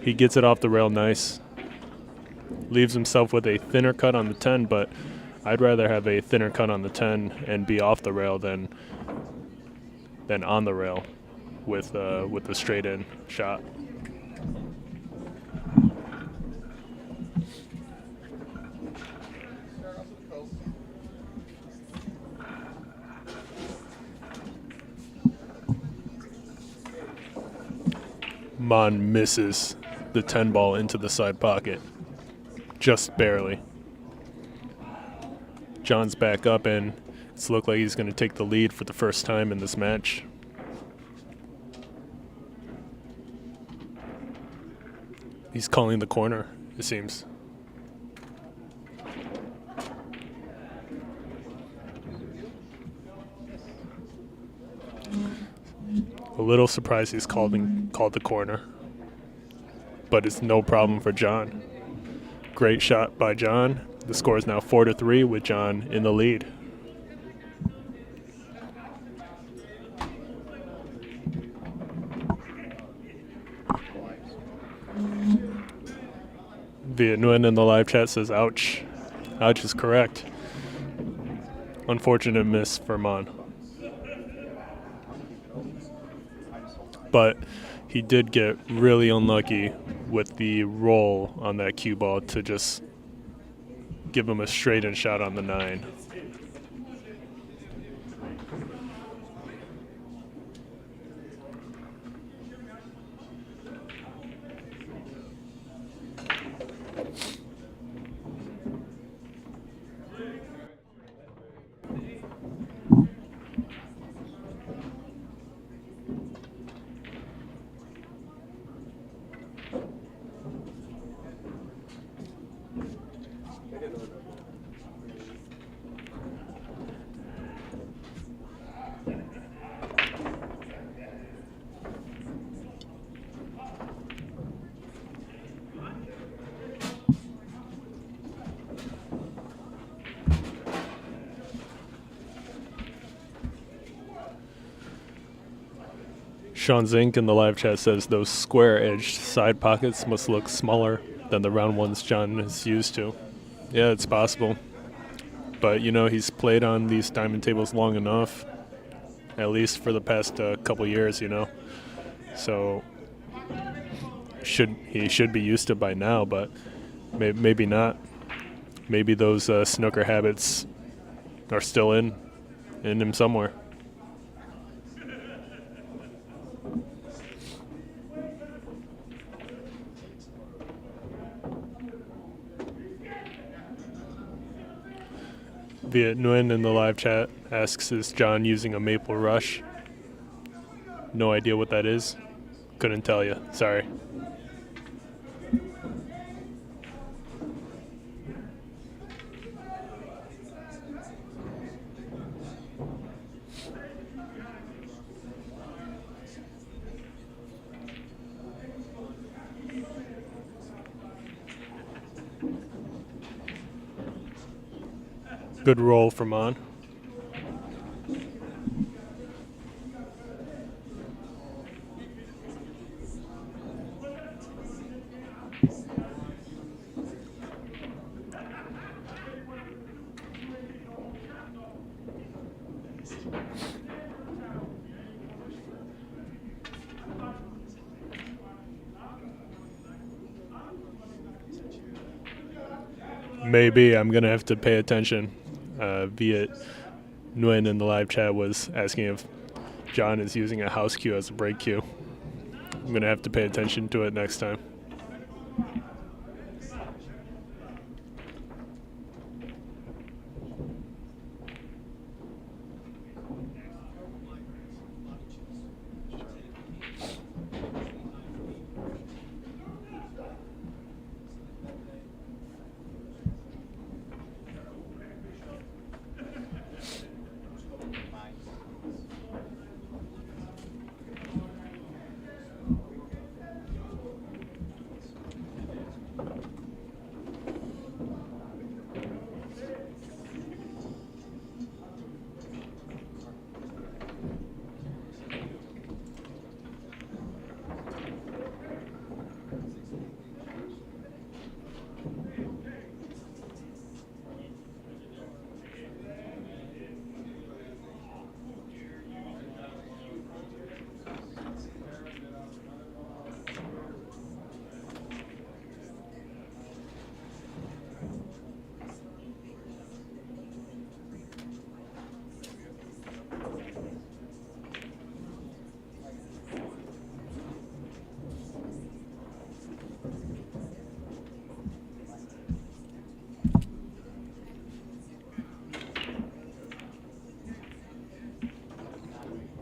He gets it off the rail nice. Leaves himself with a thinner cut on the 10, but I'd rather have a thinner cut on the 10 and be off the rail than on the rail with the straight in shot. Mon misses the 10 ball into the side pocket. Just barely. John's back up, and it's looked like he's going to take the lead for the first time in this match. He's calling the corner, it seems. A little surprised he's called the corner, but it's no problem for John. Great shot by John. The score is now 4-3 with John in the lead. Viet Nguyen in the live chat says, "Ouch." Ouch is correct. Unfortunate miss for Mon. But he did get really unlucky with the roll on that cue ball to just give him a straight-in shot on the 9. Shaun Zink in the live chat says those square-edged side pockets must look smaller than the round ones John is used to. Yeah, it's possible. But, you know, he's played on these diamond tables long enough, at least for the past couple years, you know. So he should be used to by now, but maybe not. Maybe those snooker habits are still in him somewhere. Viet Nguyen in the live chat asks, "Is John using a maple rush?" No idea what that is. Couldn't tell you. Sorry. Good roll from on. Maybe I'm going to have to pay attention. Viet Nguyen in the live chat was asking if John is using a house cue as a break cue. I'm going to have to pay attention to it next time.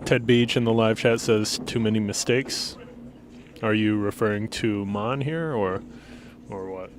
Ted Beach in the live chat says too many mistakes. Are you referring to Mon here or what?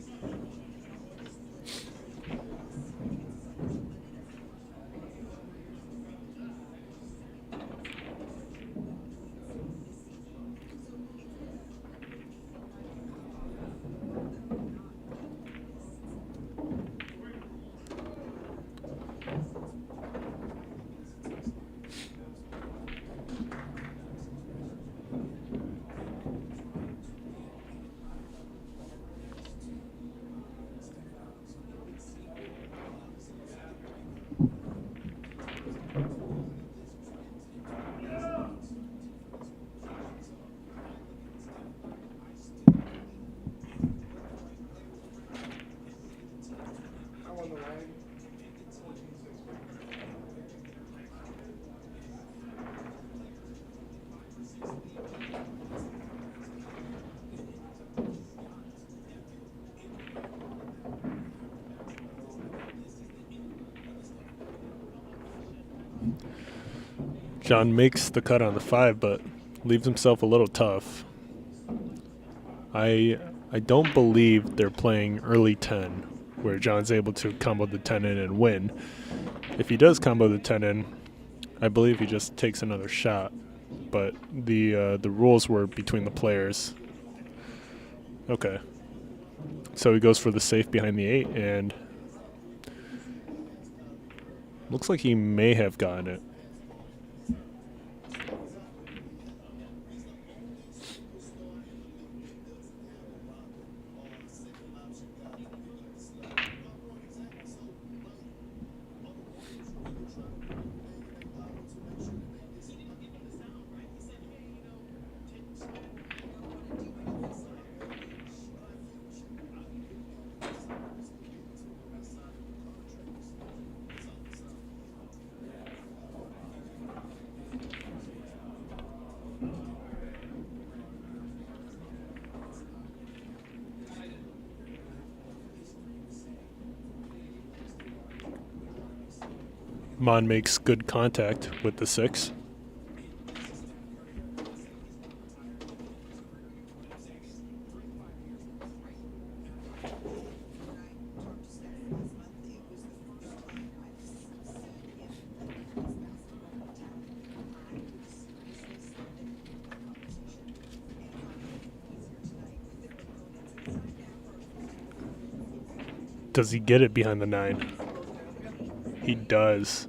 John makes the cut on the 5, but leaves himself a little tough. I don't believe they're playing early 10, where John's able to combo the 10 in and win. If he does combo the 10 in, I believe he just takes another shot. But the rules were between the players. Okay. So he goes for the safe behind the 8, and looks like he may have gotten it. Mon makes good contact with the 6. Does he get it behind the 9? He does.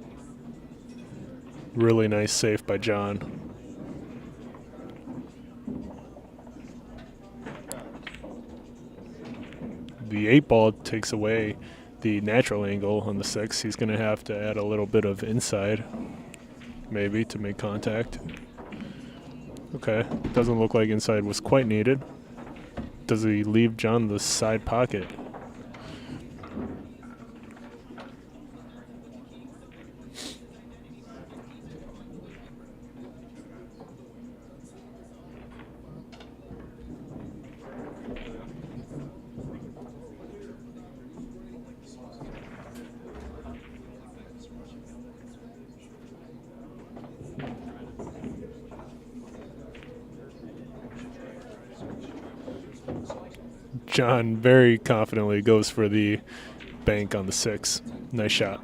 Really nice safe by John. The 8-ball takes away the natural angle on the 6. He's going to have to add a little bit of inside, maybe, to make contact. Okay, doesn't look like inside was quite needed. Does he leave John the side pocket? John very confidently goes for the bank on the 6. Nice shot.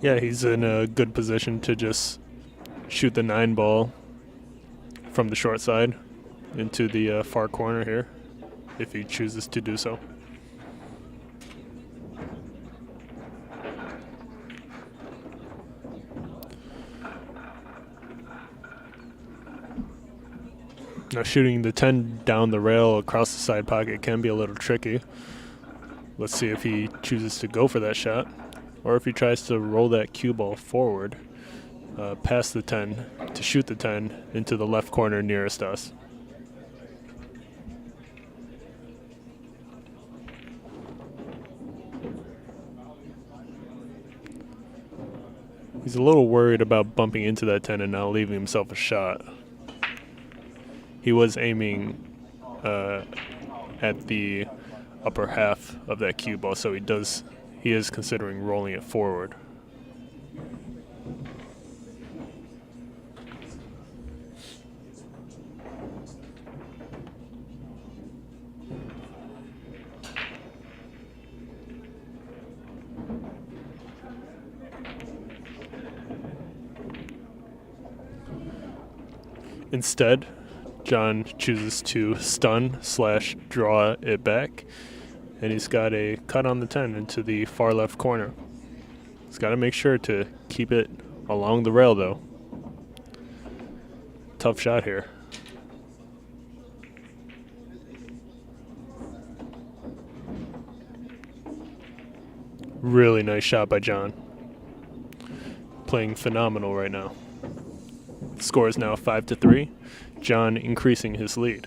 Yeah, he's in a good position to just shoot the 9-ball from the short side into the far corner here, if he chooses to do so. Now shooting the 10 down the rail across the side pocket can be a little tricky. Let's see if he chooses to go for that shot, or if he tries to roll that cue ball forward, past the 10, to shoot the 10 into the left corner nearest us. He's a little worried about bumping into that 10 and now leaving himself a shot. He was aiming at the upper half of that cue ball, so he is considering rolling it forward. Instead, John chooses to stun/draw it back, and he's got a cut on the 10 into the far left corner. He's got to make sure to keep it along the rail, though. Tough shot here. Really nice shot by John. Playing phenomenal right now. Score is now 5-3. John increasing his lead.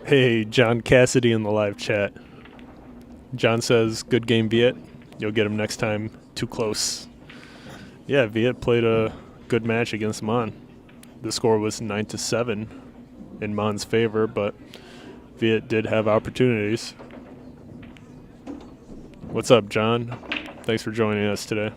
Hey, John Cassidy in the live chat. John says, good game, Viet. You'll get him next time. Too close. Yeah, Viet played a good match against Mon. The score was 9-7 in Mon's favor, but Viet did have opportunities. What's up, John? Thanks for joining us today.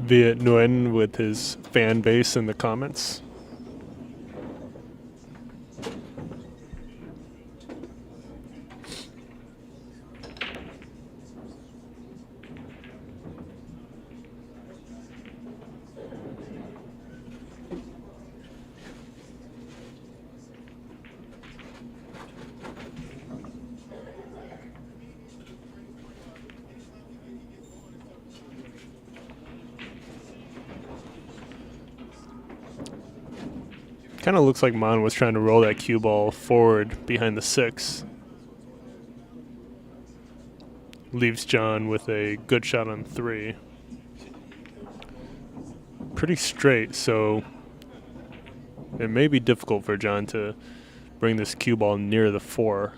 Viet Nguyen with his fan base in the comments. Kind of looks like Mon was trying to roll that cue ball forward behind the 6. Leaves John with a good shot on 3. Pretty straight, so it may be difficult for John to bring this cue ball near the 4.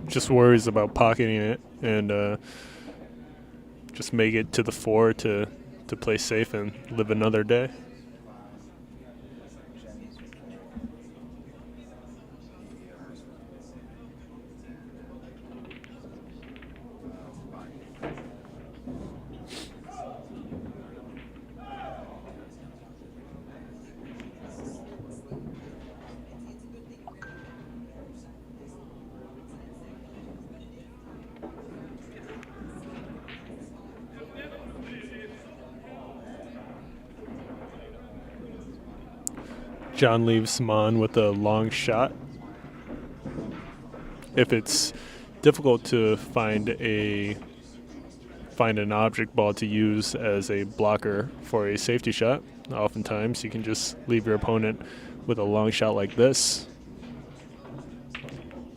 Just worries about pocketing it and just make it to the 4 to play safe and live another day. John leaves Mon with a long shot. If it's difficult to find an object ball to use as a blocker for a safety shot, oftentimes you can just leave your opponent with a long shot like this,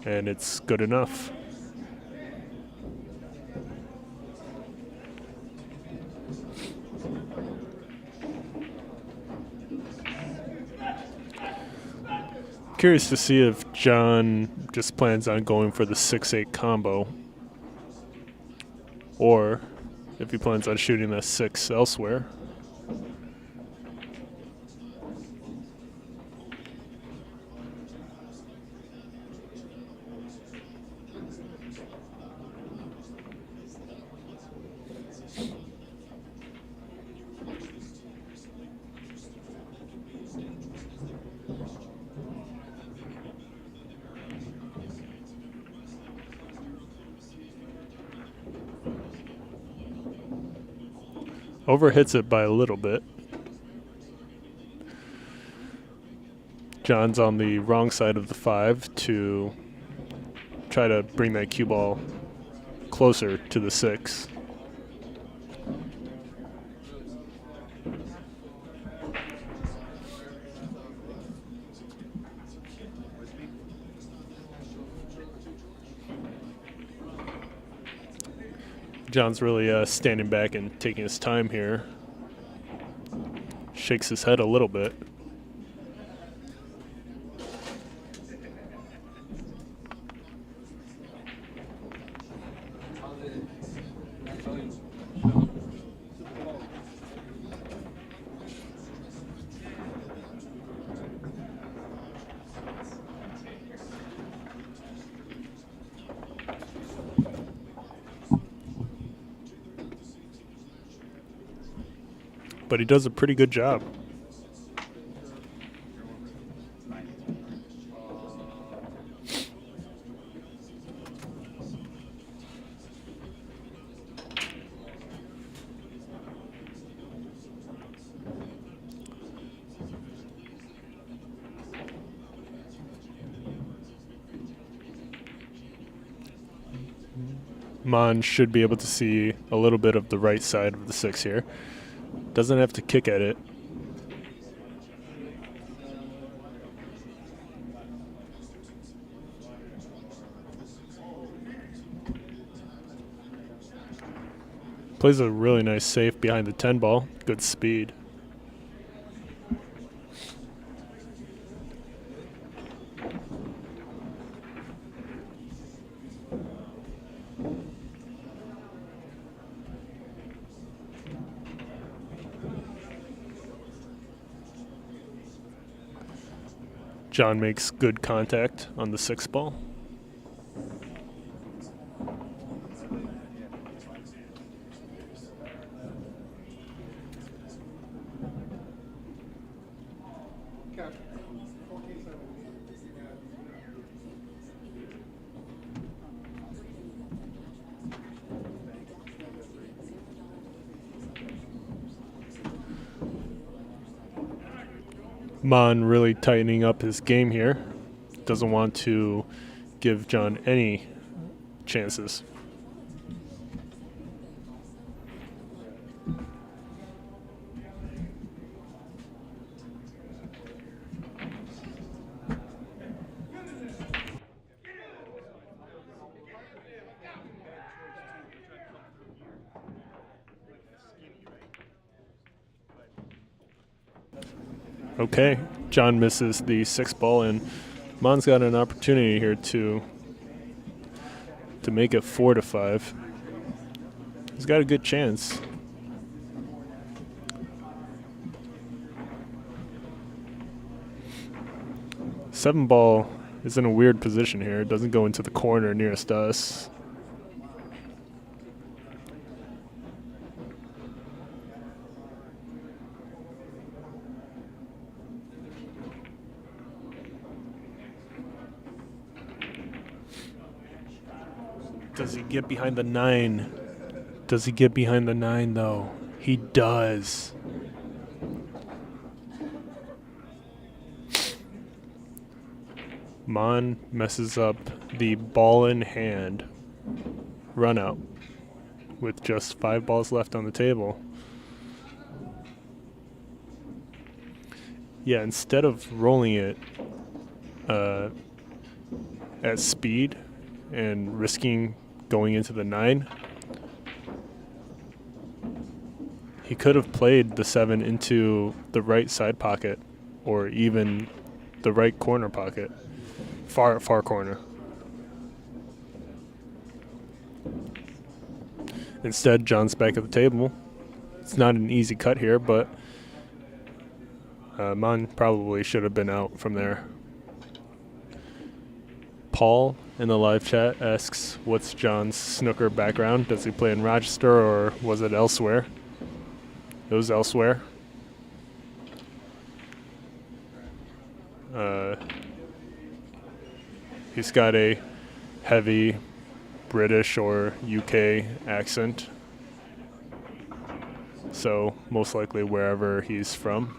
and it's good enough. Curious to see if John just plans on going for the 6-8 combo, or if he plans on shooting that 6 elsewhere. Overhits it by a little bit. John's on the wrong side of the 5 to try to bring that cue ball closer to the 6. John's really standing back and taking his time here. Shakes his head a little bit. But he does a pretty good job. Mon should be able to see a little bit of the right side of the 6 here. Doesn't have to kick at it. Plays a really nice safe behind the 10 ball. Good speed. John makes good contact on the 6 ball. Mon really tightening up his game here. Doesn't want to give John any chances. Okay, John misses the 6th ball, and Mon's got an opportunity here to make it 4-5. He's got a good chance. Seven ball is in a weird position here. It doesn't go into the corner nearest us. Does he get behind the 9? Does he get behind the 9, though? He does. Mon messes up the ball in hand run out with just 5 balls left on the table. Yeah, instead of rolling it at speed and risking going into the 9, he could have played the 7 into the right side pocket or even the right corner pocket, far corner. Instead, John's back at the table. It's not an easy cut here, but Mon probably should have been out from there. Paul in the live chat asks, what's John's snooker background? Does he play in Rochester or was it elsewhere? It was elsewhere. He's got a heavy British or UK accent, so most likely wherever he's from.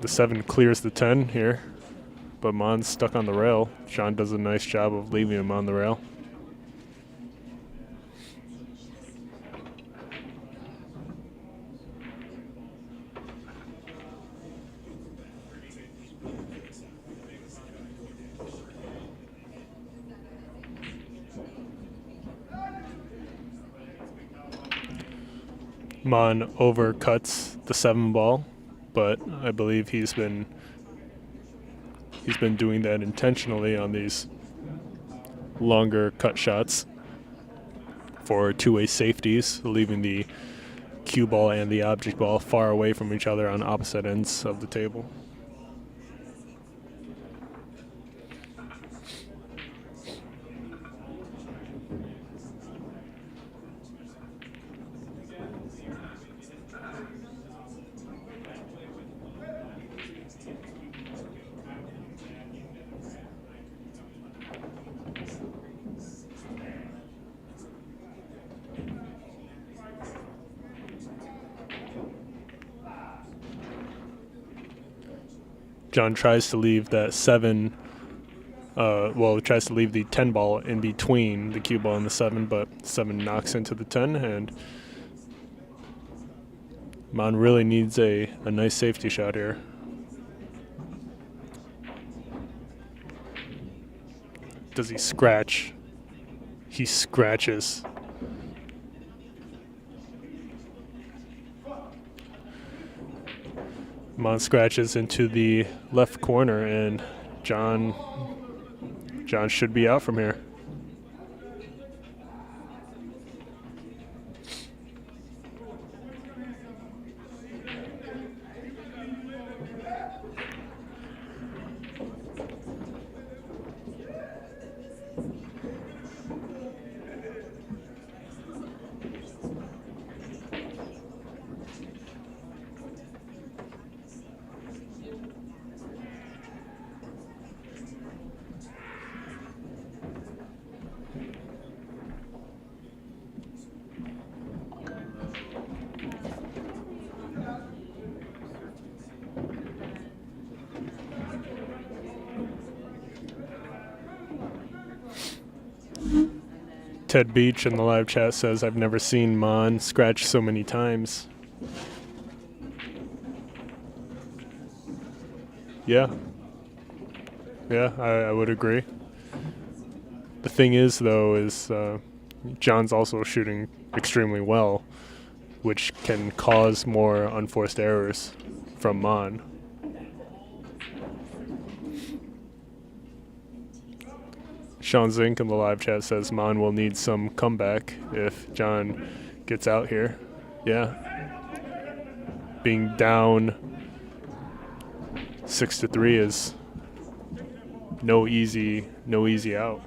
The 7 clears the 10 here, but Mon's stuck on the rail. Sean does a nice job of leaving him on the rail. Mon overcuts the 7 ball, but I believe he's been doing that intentionally on these longer cut shots for two-way safeties, leaving the cue ball and the object ball far away from each other on opposite ends of the table. John tries to leave that 7, tries to leave the 10 ball in between the cue ball and the 7, but 7 knocks into the 10, and Mon really needs a nice safety shot here. Does he scratch? He scratches. Mon scratches into the left corner, and John should be out from here. Ted Beach in the live chat says, I've never seen Mon scratch so many times. Yeah. Yeah, I would agree. The thing is, though, is John's also shooting extremely well, which can cause more unforced errors from Mon. Shaun Zink in the live chat says Mon will need some comeback if John gets out here. Yeah. Being down 6-3 is no easy out.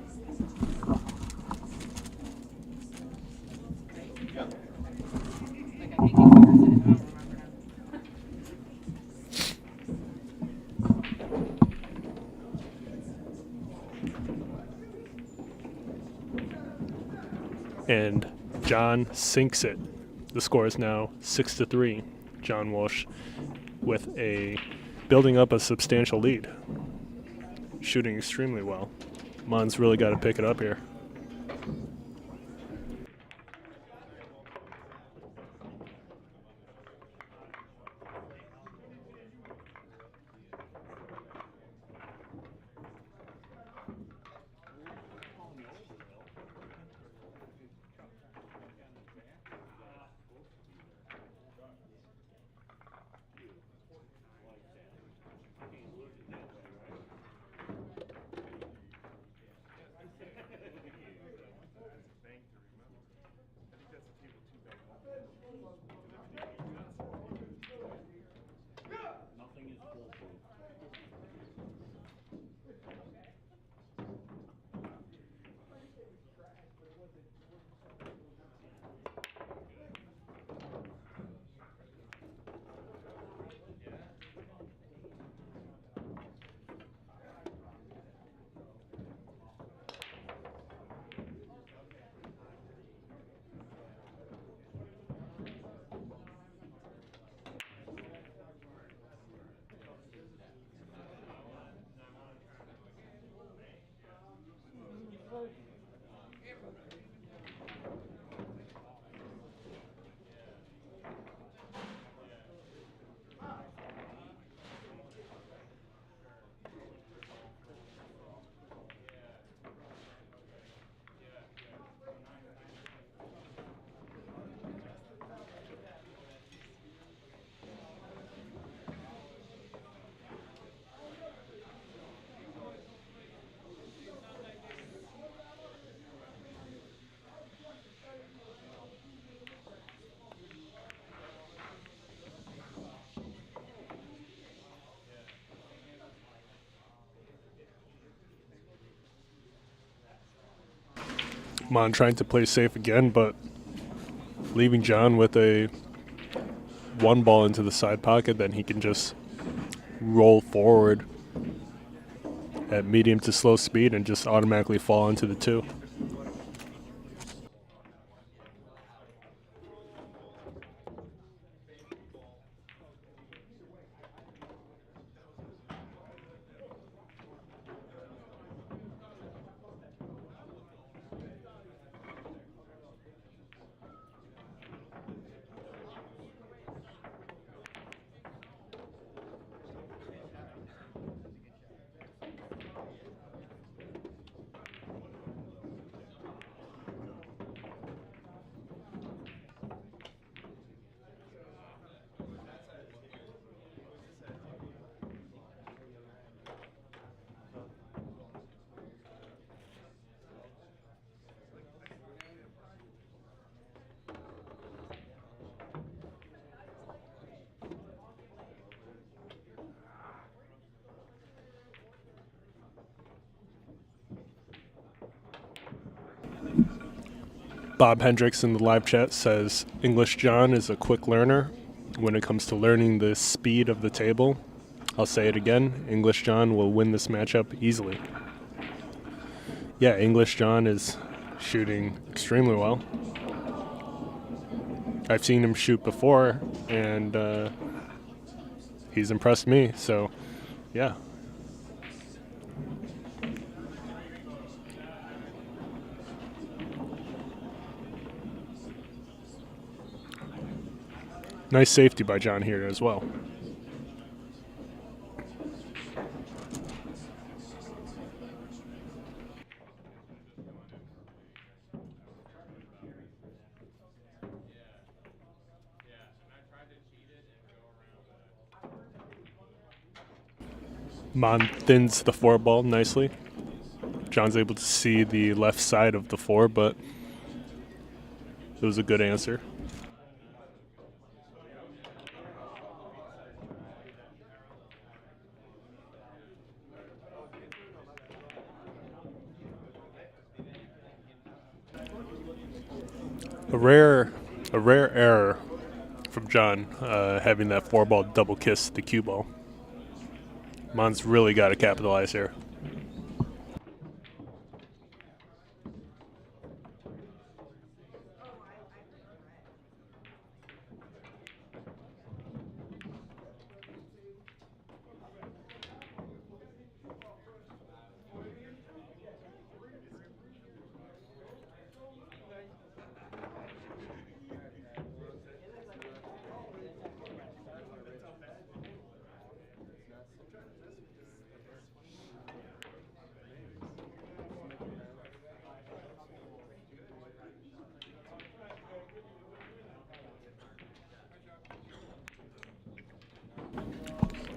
And John sinks it. The score is now 6-3. John Walsh with building up a substantial lead. Shooting extremely well. Mon's really got to pick it up here. Mon trying to play safe again, but leaving John with a one ball into the side pocket, then he can just roll forward at medium to slow speed and just automatically fall into the two. Bob Hendricks in the live chat says English John is a quick learner when it comes to learning the speed of the table. I'll say it again, English John will win this matchup easily. Yeah, English John is shooting extremely well. I've seen him shoot before, and he's impressed me, so yeah. Nice safety by John here as well. Mon thins the 4 ball nicely. John's able to see the left side of the 4, but it was a good answer. A rare error from John, having that 4 ball double kiss the cue ball. Mon's really got to capitalize here.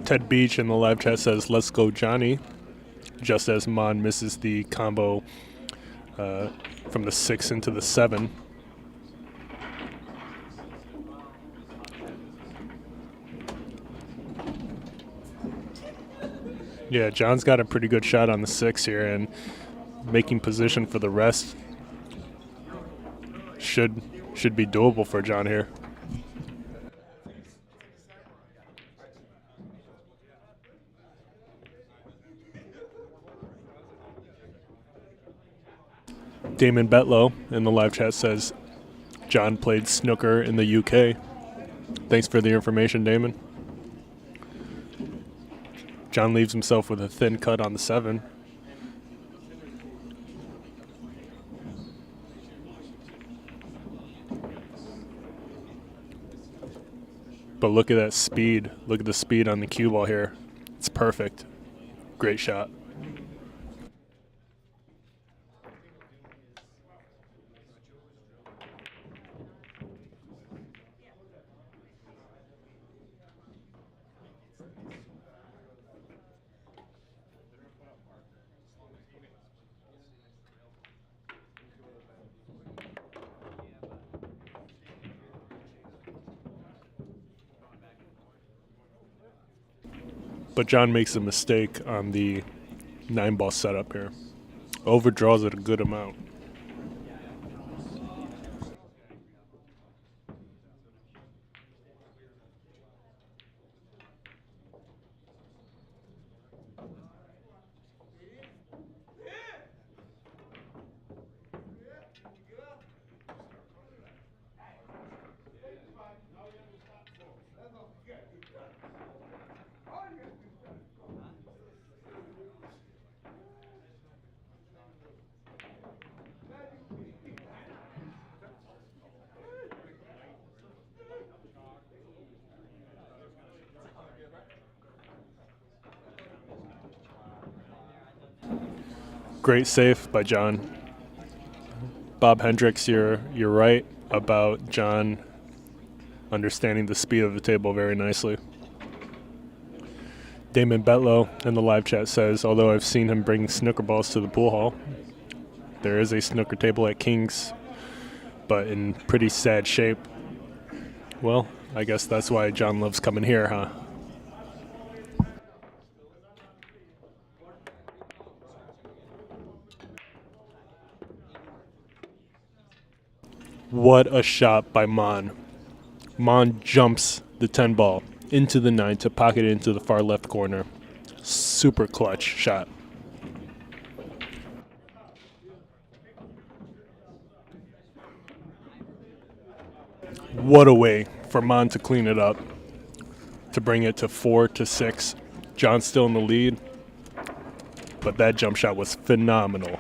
Ted Beach in the live chat says, "Let's go, Johnny," just as Mon misses the combo from the 6 into the 7. Yeah, John's got a pretty good shot on the 6 here, and making position for the rest should be doable for John here. Damon Betlow in the live chat says, John played snooker in the UK. Thanks for the information, Damon. John leaves himself with a thin cut on the 7. But look at that speed. Look at the speed on the cue ball here. It's perfect. Great shot. But John makes a mistake on the 9-ball setup here. Overdraws it a good amount. Great save by John. Bob Hendricks, you're right about John understanding the speed of the table very nicely. Damon Betlow in the live chat says, although I've seen him bring snooker balls to the pool hall, there is a snooker table at King's, but in pretty sad shape. Well, I guess that's why John loves coming here, huh? What a shot by Mon. Mon jumps the 10 ball into the 9 to pocket it into the far left corner. Super clutch shot. What a way for Mon to clean it up, to bring it to 4-6. John's still in the lead, but that jump shot was phenomenal.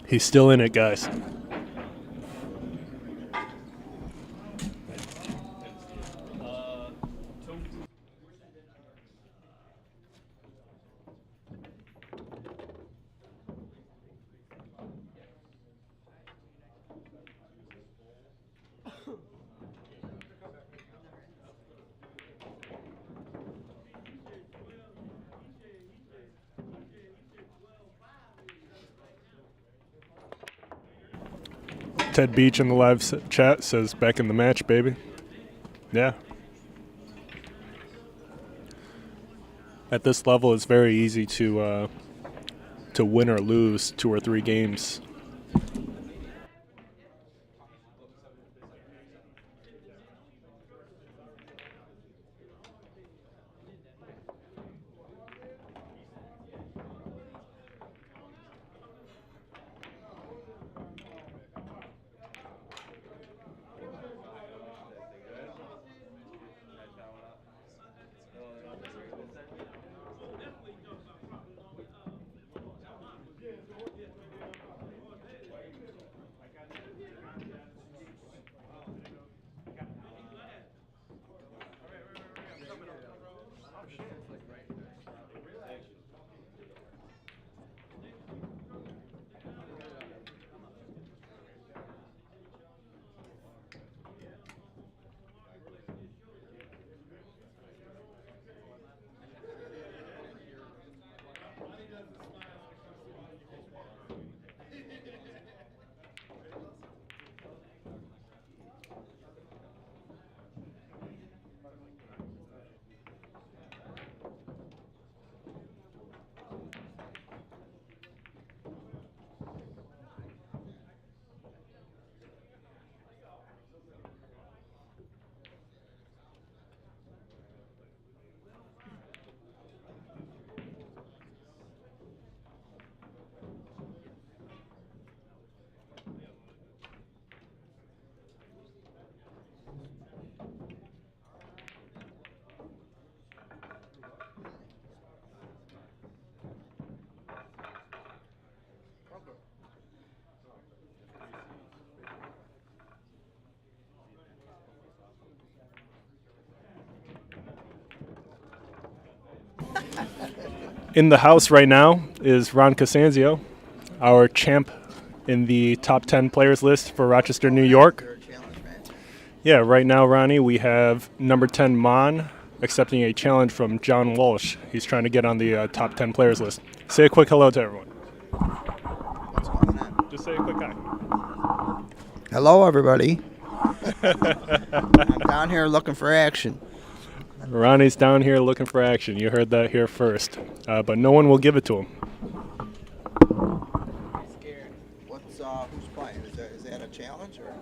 He's still in it, guys. Ted Beach in the live chat says back in the match, baby. Yeah. At this level, it's very easy to win or lose 2 or 3 games. In the house right now is Ron Casanzio, our champ in the top 10 players list for Rochester, New York. Yeah, right now, Ronnie, we have number 10 Mon accepting a challenge from John Walsh. He's trying to get on the top 10 players list. Say a quick hello to everyone. What's going on? Just say a quick hi. Hello, everybody. I'm down here looking for action. Ronnie's down here looking for action. You heard that here first. But no one will give it to him. Who's playing? Is that a challenge or?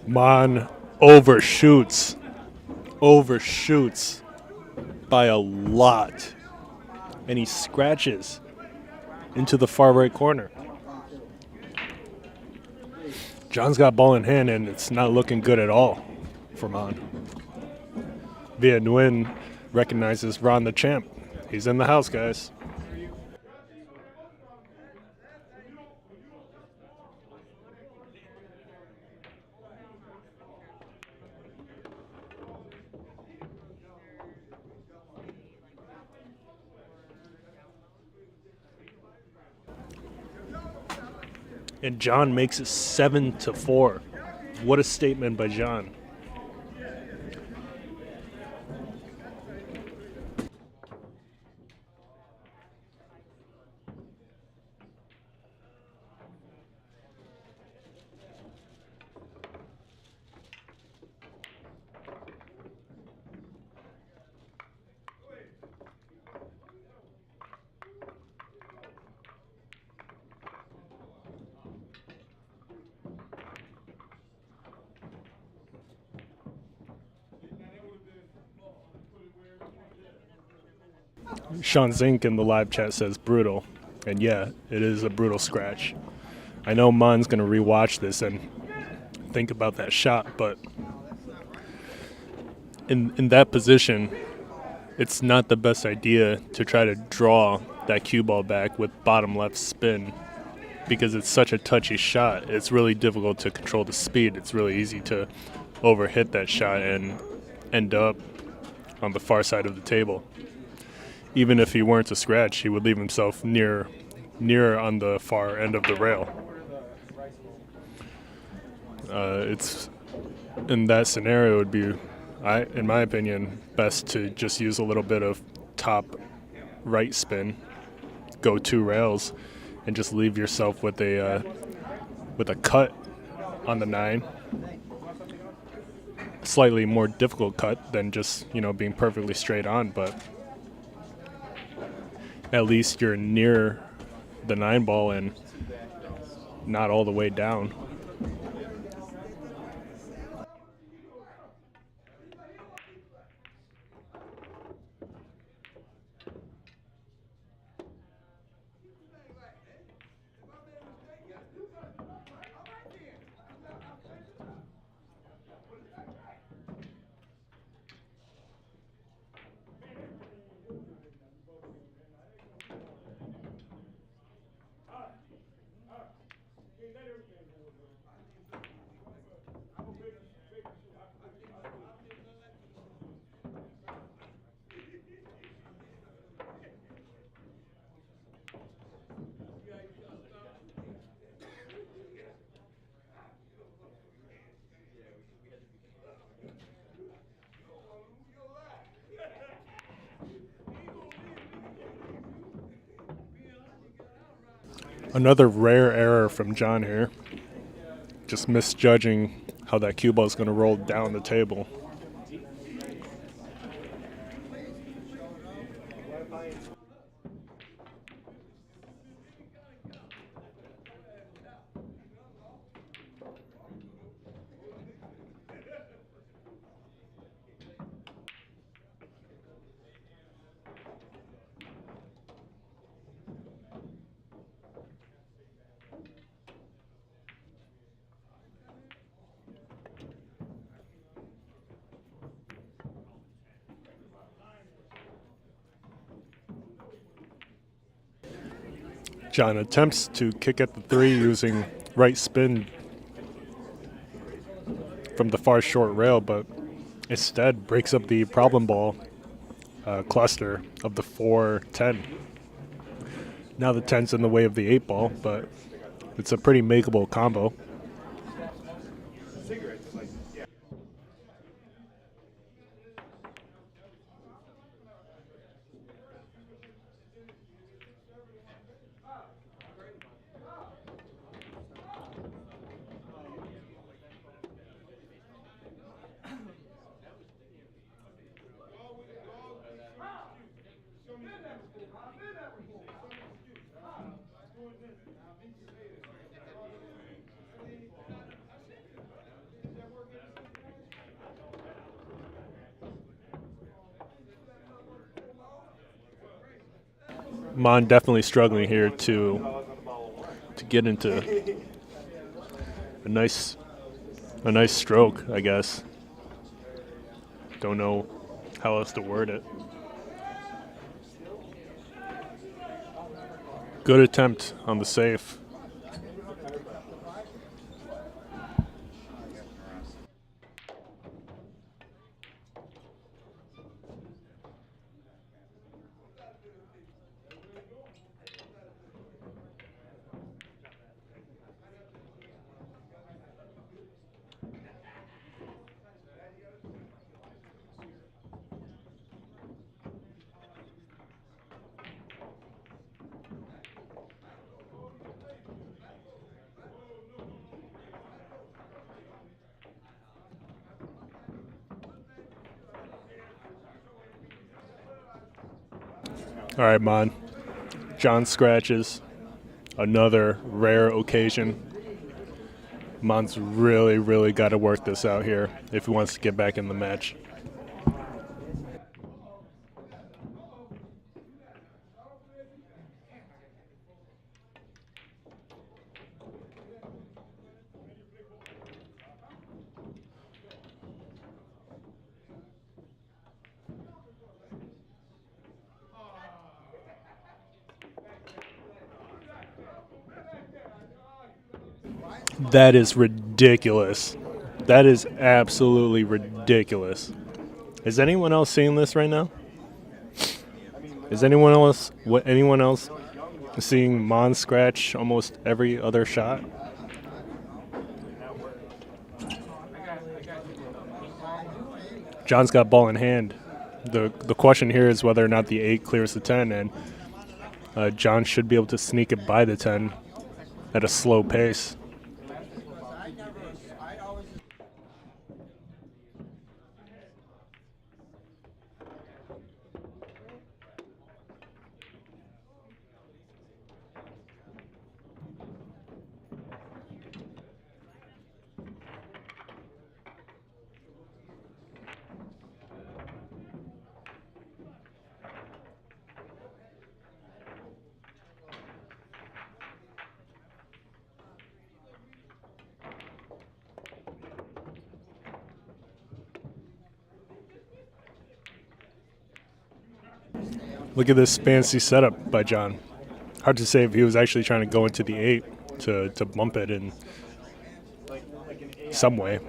Mon overshoots by a lot, and he scratches into the far right corner. John's got ball in hand, and it's not looking good at all for Mon. Nguyen recognizes Ron the champ. He's in the house, guys. And John makes it 7-4. What a statement by John. Shaun Zink in the live chat says brutal. And yeah, it is a brutal scratch. I know Man's going to rewatch this and think about that shot, but in that position, it's not the best idea to try to draw that cue ball back with bottom left spin because it's such a touchy shot. It's really difficult to control the speed. It's really easy to overhit that shot and end up on the far side of the table. Even if he weren't to scratch, he would leave himself near on the far end of the rail. It's in that scenario, it would be, in my opinion, best to just use a little bit of top right spin, go 2 rails, and just leave yourself with a cut on the 9. Slightly more difficult cut than just being perfectly straight on, but at least you're near the 9 ball and not all the way down. Another rare error from John here. Just misjudging how that cue ball is going to roll down the table. John attempts to kick at the 3 using right spin from the far short rail, but instead breaks up the problem ball cluster of the 4-10. Now the 10's in the way of the 8 ball, but it's a pretty makeable combo. Mon definitely struggling here to get into a nice stroke, I guess. Don't know how else to word it. Good attempt on the safe. All right, Mon. John scratches. Another rare occasion. Mon's really, really got to work this out here if he wants to get back in the match. That is ridiculous. That is absolutely ridiculous. Is anyone else seeing this right now? Is anyone else seeing Mon scratch almost every other shot? John's got ball in hand. The question here is whether or not the 8 clears the 10, and John should be able to sneak it by the 10 at a slow pace. Look at this fancy setup by John. Hard to say if he was actually trying to go into the 8 to bump it in some way,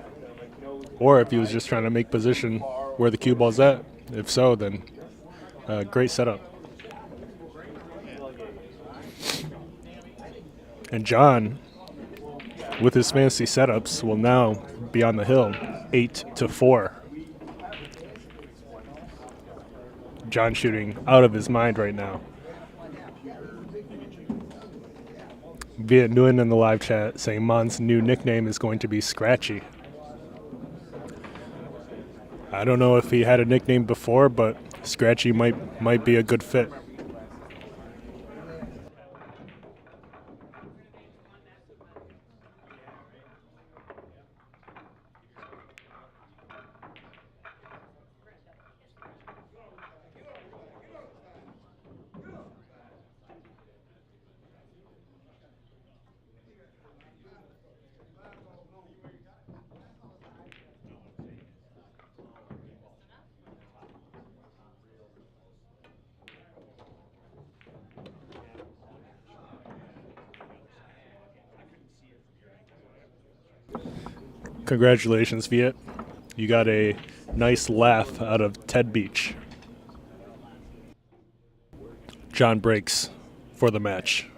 or if he was just trying to make position where the cue ball's at. If so, then great setup. And John, with his fancy setups, will now be on the hill 8-4. John shooting out of his mind right now. Viet Nguyen in the live chat saying Mon's new nickname is going to be Scratchy. I don't know if he had a nickname before, but Scratchy might be a good fit. Congratulations, Viet. You got a nice laugh out of Ted Beach. John breaks for the match.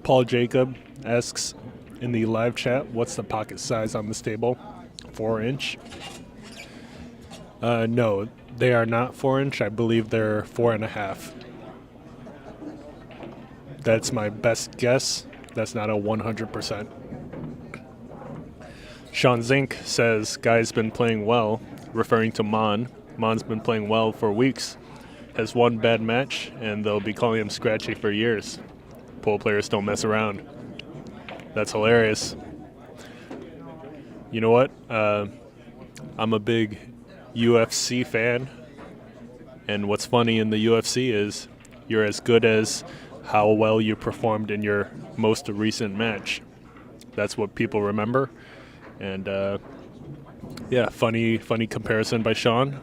Paul Jacob asks in the live chat, what's the pocket size on this table? 4-inch? No, they are not 4-inch. I believe they're 4.5. That's my best guess. That's not a 100%. Shaun Zink says, guy's been playing well, referring to Mon. Mon's been playing well for weeks. Has one bad match, and they'll be calling him Scratchy for years. Pool players don't mess around. That's hilarious. You know what? I'm a big UFC fan, and what's funny in the UFC is you're as good as how well you performed in your most recent match. That's what people remember. And yeah, funny comparison by Shaun.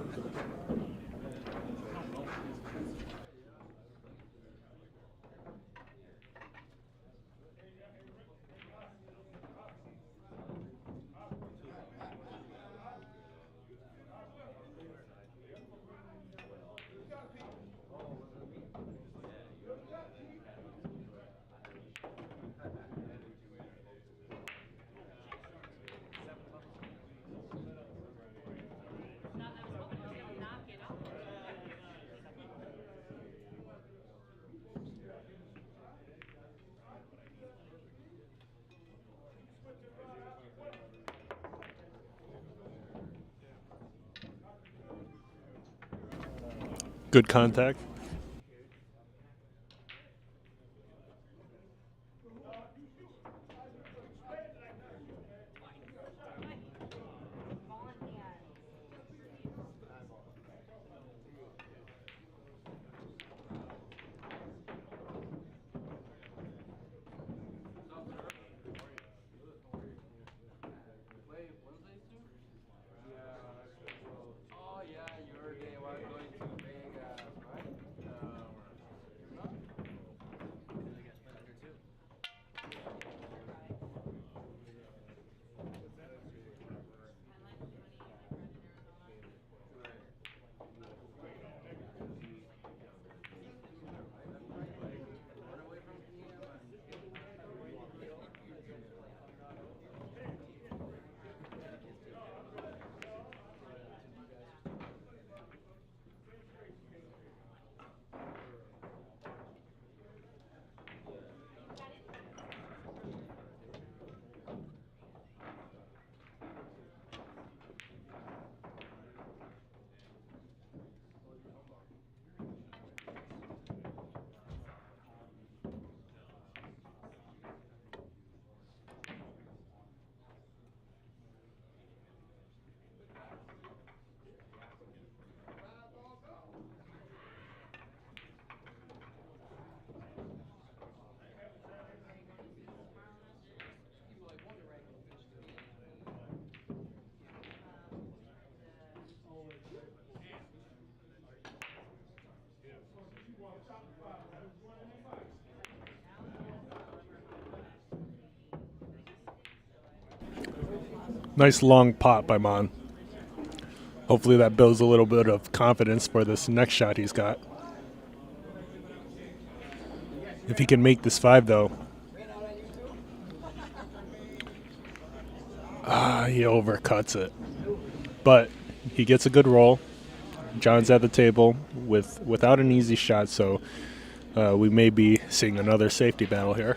Good contact. Nice long pot by Mon. Hopefully that builds a little bit of confidence for this next shot he's got. If he can make this 5, though. He overcuts it. But he gets a good roll. John's at the table without an easy shot, so we may be seeing another safety battle here.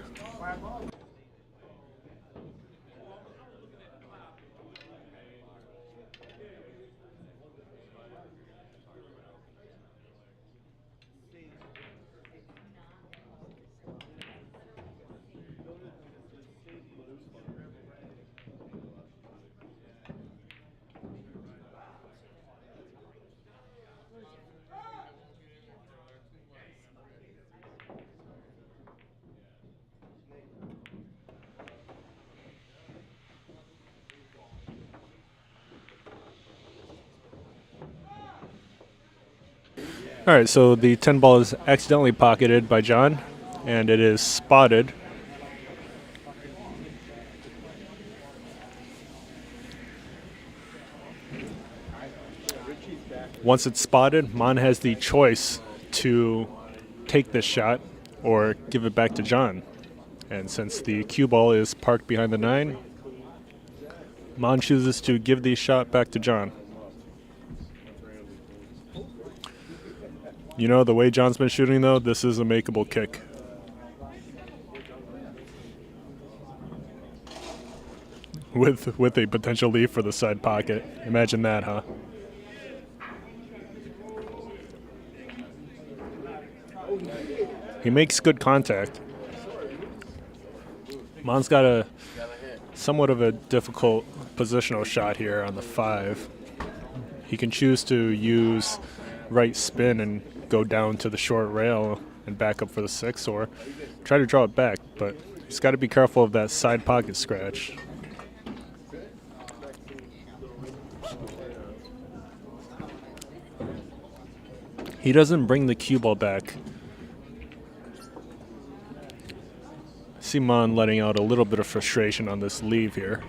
All right, so the 10 ball is accidentally pocketed by John, and it is spotted. Once it's spotted, Mon has the choice to take this shot or give it back to John. And since the cue ball is parked behind the 9, Mon chooses to give the shot back to John. You know, the way John's been shooting, though, this is a makeable kick. With a potential leave for the side pocket. Imagine that, huh? He makes good contact. Mon's got to Somewhat of a difficult positional shot here on the 5. He can choose to use right spin and go down to the short rail and back up for the 6, or try to draw it back, but he's got to be careful of that side pocket scratch. He doesn't bring the cue ball back. Simon letting out a little bit of frustration on this leave here.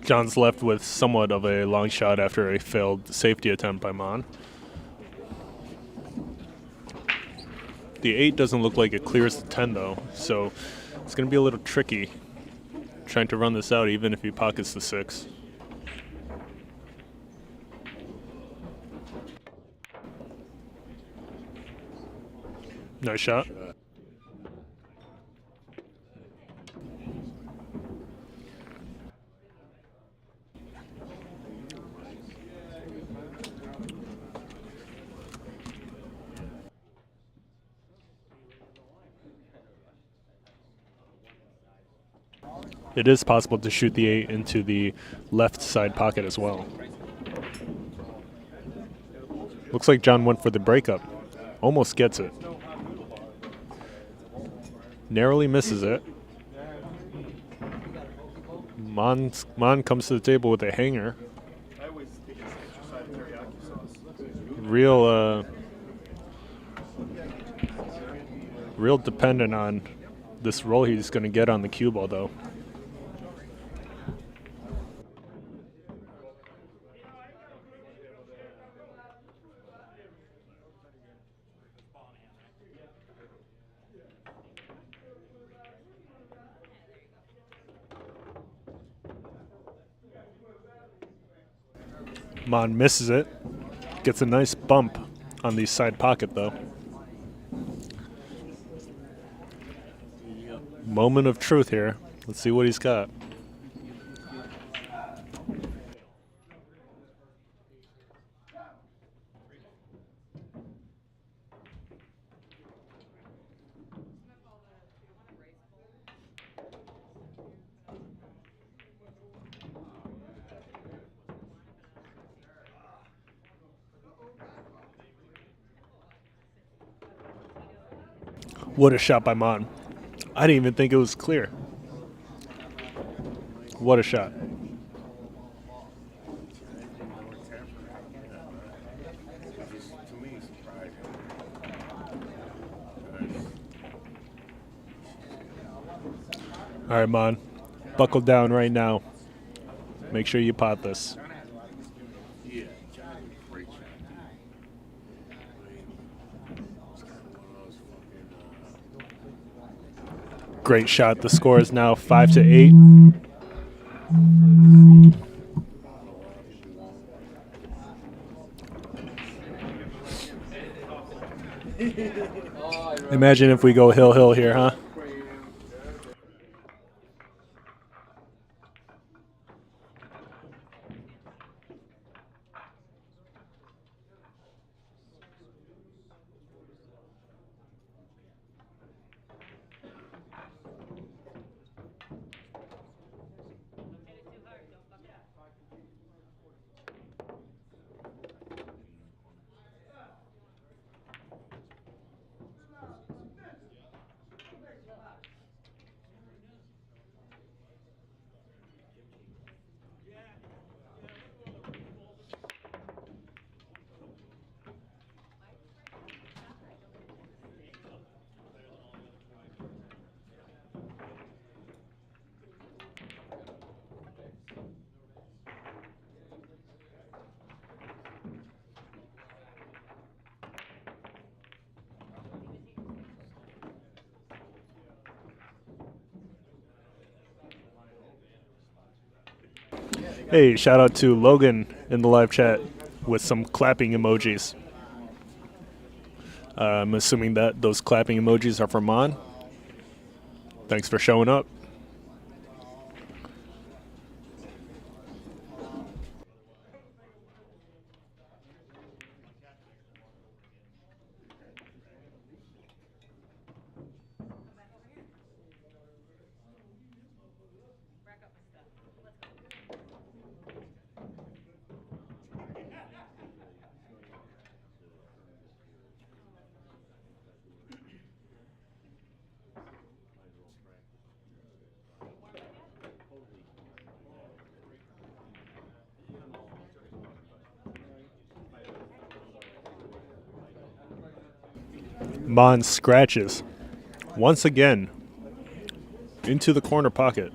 John's left with somewhat of a long shot after a failed safety attempt by Mon. The 8 doesn't look like it clears the 10 though, so it's going to be a little tricky trying to run this out even if he pockets the 6. Nice shot. It is possible to shoot the 8 into the left side pocket as well. Looks like John went for the breakup. Almost gets it. Narrowly misses it. Mon comes to the table with a hanger. Real dependent on this roll he's going to get on the cue ball though. Mon misses it. Gets a nice bump on the side pocket though. Moment of truth here. Let's see what he's got. What a shot by Mon. I didn't even think it was clear. What a shot. All right, Mon. Buckle down right now. Make sure you pot this. Great shot. The score is now 5-8. Imagine if we go hill here, huh? Hey, shout out to Logan in the live chat with some clapping emojis. I'm assuming that those clapping emojis are for Mon. Thanks for showing up. Mon scratches once again into the corner pocket.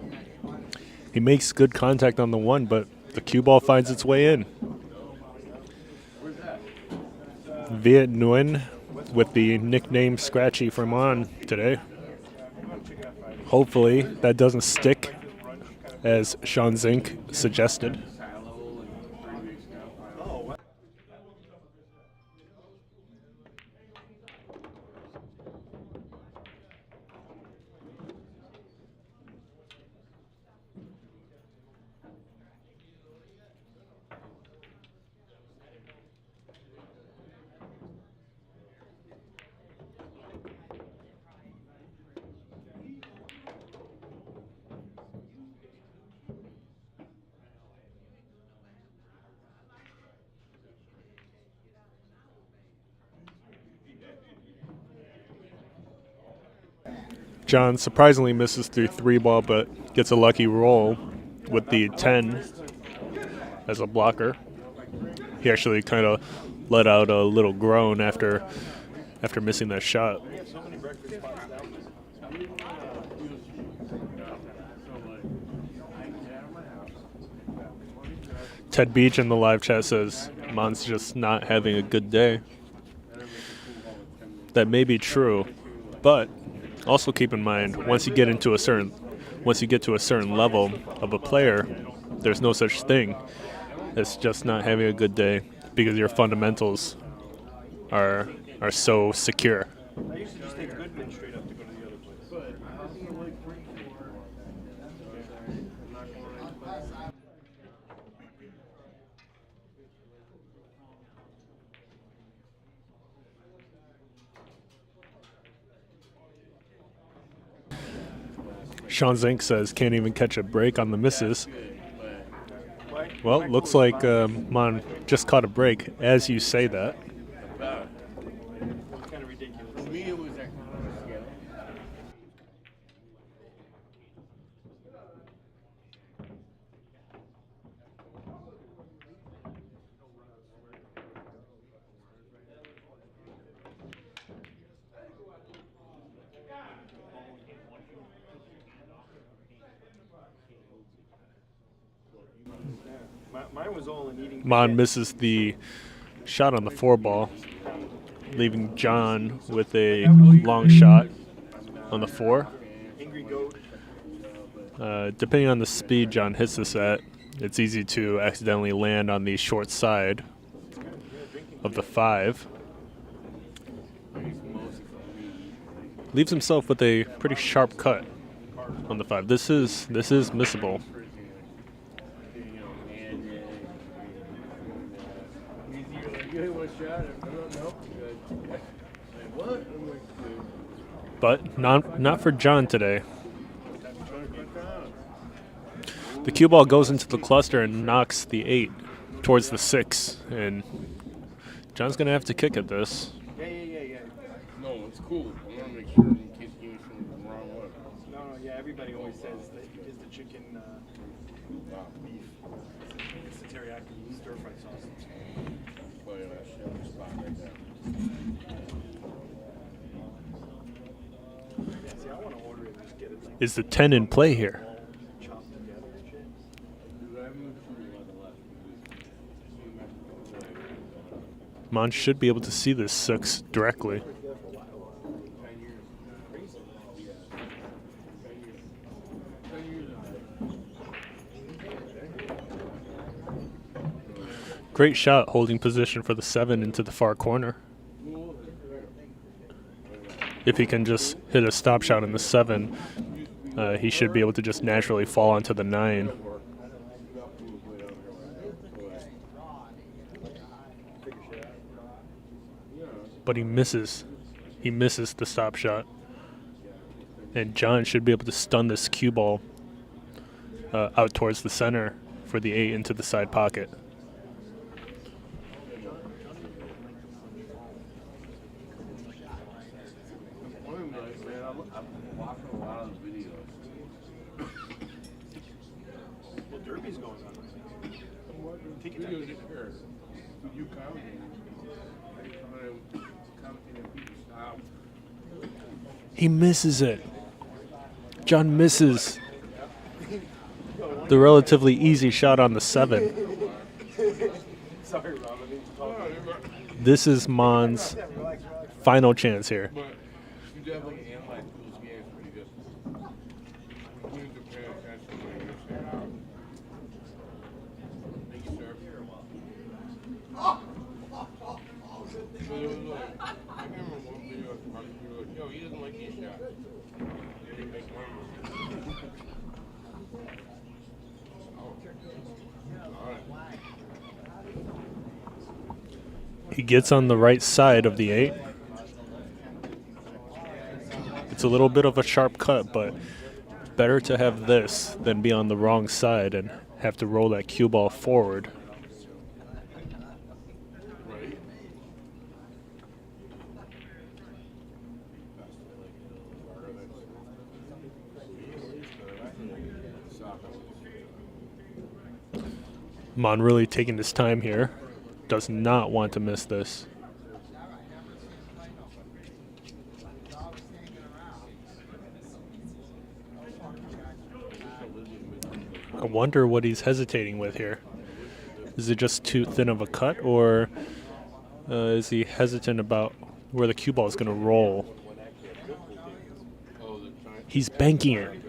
He makes good contact on the one, but the cue ball finds its way in. Viet Nguyen with the nickname Scratchy for Mon today. Hopefully that doesn't stick, as Shaun Zink suggested. John surprisingly misses the 3 ball, but gets a lucky roll with the 10 as a blocker. He actually kind of let out a little groan after missing that shot. Ted Beach in the live chat says Mon's just not having a good day. That may be true, but also keep in mind once you get to a certain level of a player, there's no such thing as just not having a good day because your fundamentals are so secure. I used to just take Goodman straight up to go to the other place. Shaun Zink says can't even catch a break on the misses. Well, looks like Mon just caught a break as you say that. Kind of ridiculous. For me, it was that kind of scale. Mine was all in eating. Mon misses the shot on the 4 ball, leaving John with a long shot on the 4. Angry goat. Depending on the speed John hits this at, it's easy to accidentally land on the short side of the 5. Leaves himself with a pretty sharp cut on the 5. This is missable. But not for John today. The cue ball goes into the cluster and knocks the 8 towards the 6, and John's gonna have to kick at this. Yeah. No, it's cool. I want to make sure in case you get the wrong one. No, yeah. Everybody always says that is the chicken beef. It's the teriyaki stir fry sauce. Play that shit on the spot right there. See, I want to order it and just get it like Is the 10 in play here? chopped together and shit. Mon should be able to see this 6 directly. Great shot holding position for the 7 into the far corner. If he can just hit a stop shot in the 7, he should be able to just naturally fall onto the 9. But he misses. He misses the stop shot. And John should be able to stun this cue ball out towards the center for the 8 into the side pocket. Well, Derby's going on. Take your time. He misses it. John misses the relatively easy shot on the 7. Sorry, Rob. I mean, This is Mon's final chance here. But you definitely analyze those games pretty good. You need to pay attention when you're saying out. Thank you, sir. So there was like, I can't remember what video I was watching. You were like, yo, he doesn't like these shots. He didn't make one. He gets on the right side of the 8. It's a little bit of a sharp cut, but better to have this than be on the wrong side and have to roll that cue ball forward. Mon really taking his time here. Does not want to miss this. I wonder what he's hesitating with here. Is it just too thin of a cut, or is he hesitant about where the cue ball is going to roll? He's banking it.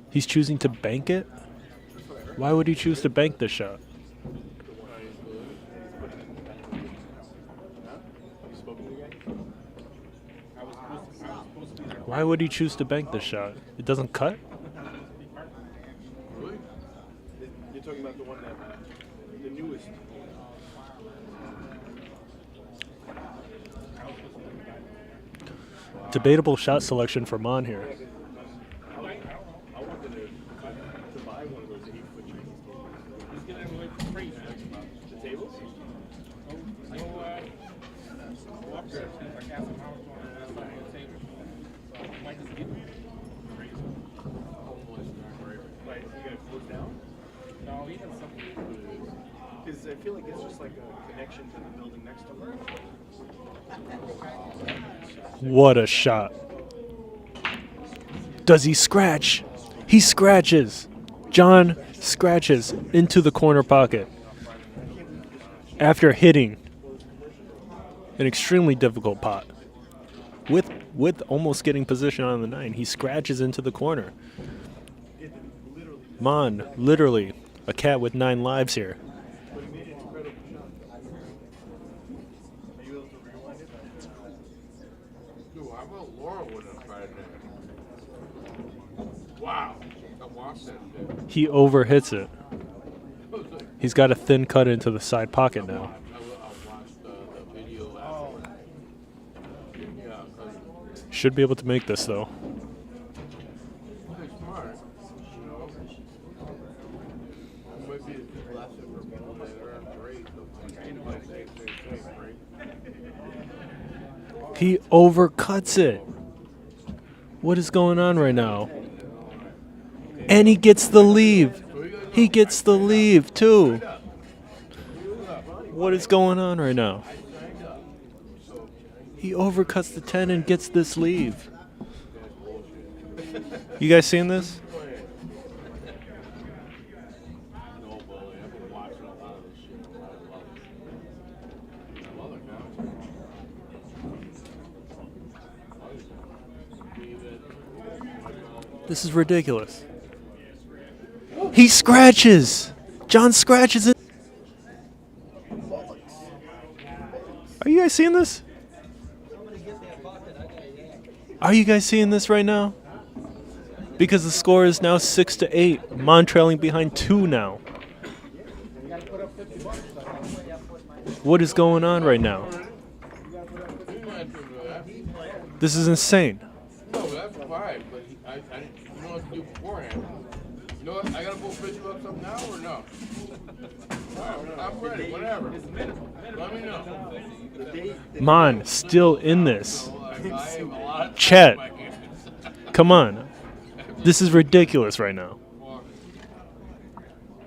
He's choosing to bank it? Why would he choose to bank this shot? Why would he choose to bank this shot? It doesn't cut? really? You're talking about the one that, the newest. Debatable shot selection for Mon here. I wanted to buy one of those 8-foot Chinese tables. Just get them like free. The tables? Like, you gotta close down? No, even something. Because I feel like it's just like a connection to the building next to it. What a shot. Does he scratch? He scratches. John scratches into the corner pocket after hitting an extremely difficult pot. With almost getting position on the 9, he scratches into the corner. Mon, literally a cat with 9 lives here. Dude, how about Laura would have tried that? Wow. I watched that shit. He overhits it. He's got a thin cut into the side pocket now. I watched the video after. Yeah, Should be able to make this though. they're smart. You know? It might be a lesson for people that aren't great. Like they right? He overcuts it. What is going on right now? And he gets the leave. He gets the leave too. What is going on right now? He overcuts the 10 and gets this leave. You guys seeing this? No, bully. I've been watching a lot of this shit. I love it. This is ridiculous. He scratches. John scratches it. Are you guys seeing this? Are you guys seeing this right now? Because the score is now 6-8. Mon trailing behind 2 now. What is going on right now? This is insane. No, that's fine, but I you know what to do beforehand. You know what? I gotta go fix you up something now or no? I'm ready, whatever. Let me know. Mon still in this. Chet, come on. This is ridiculous right now.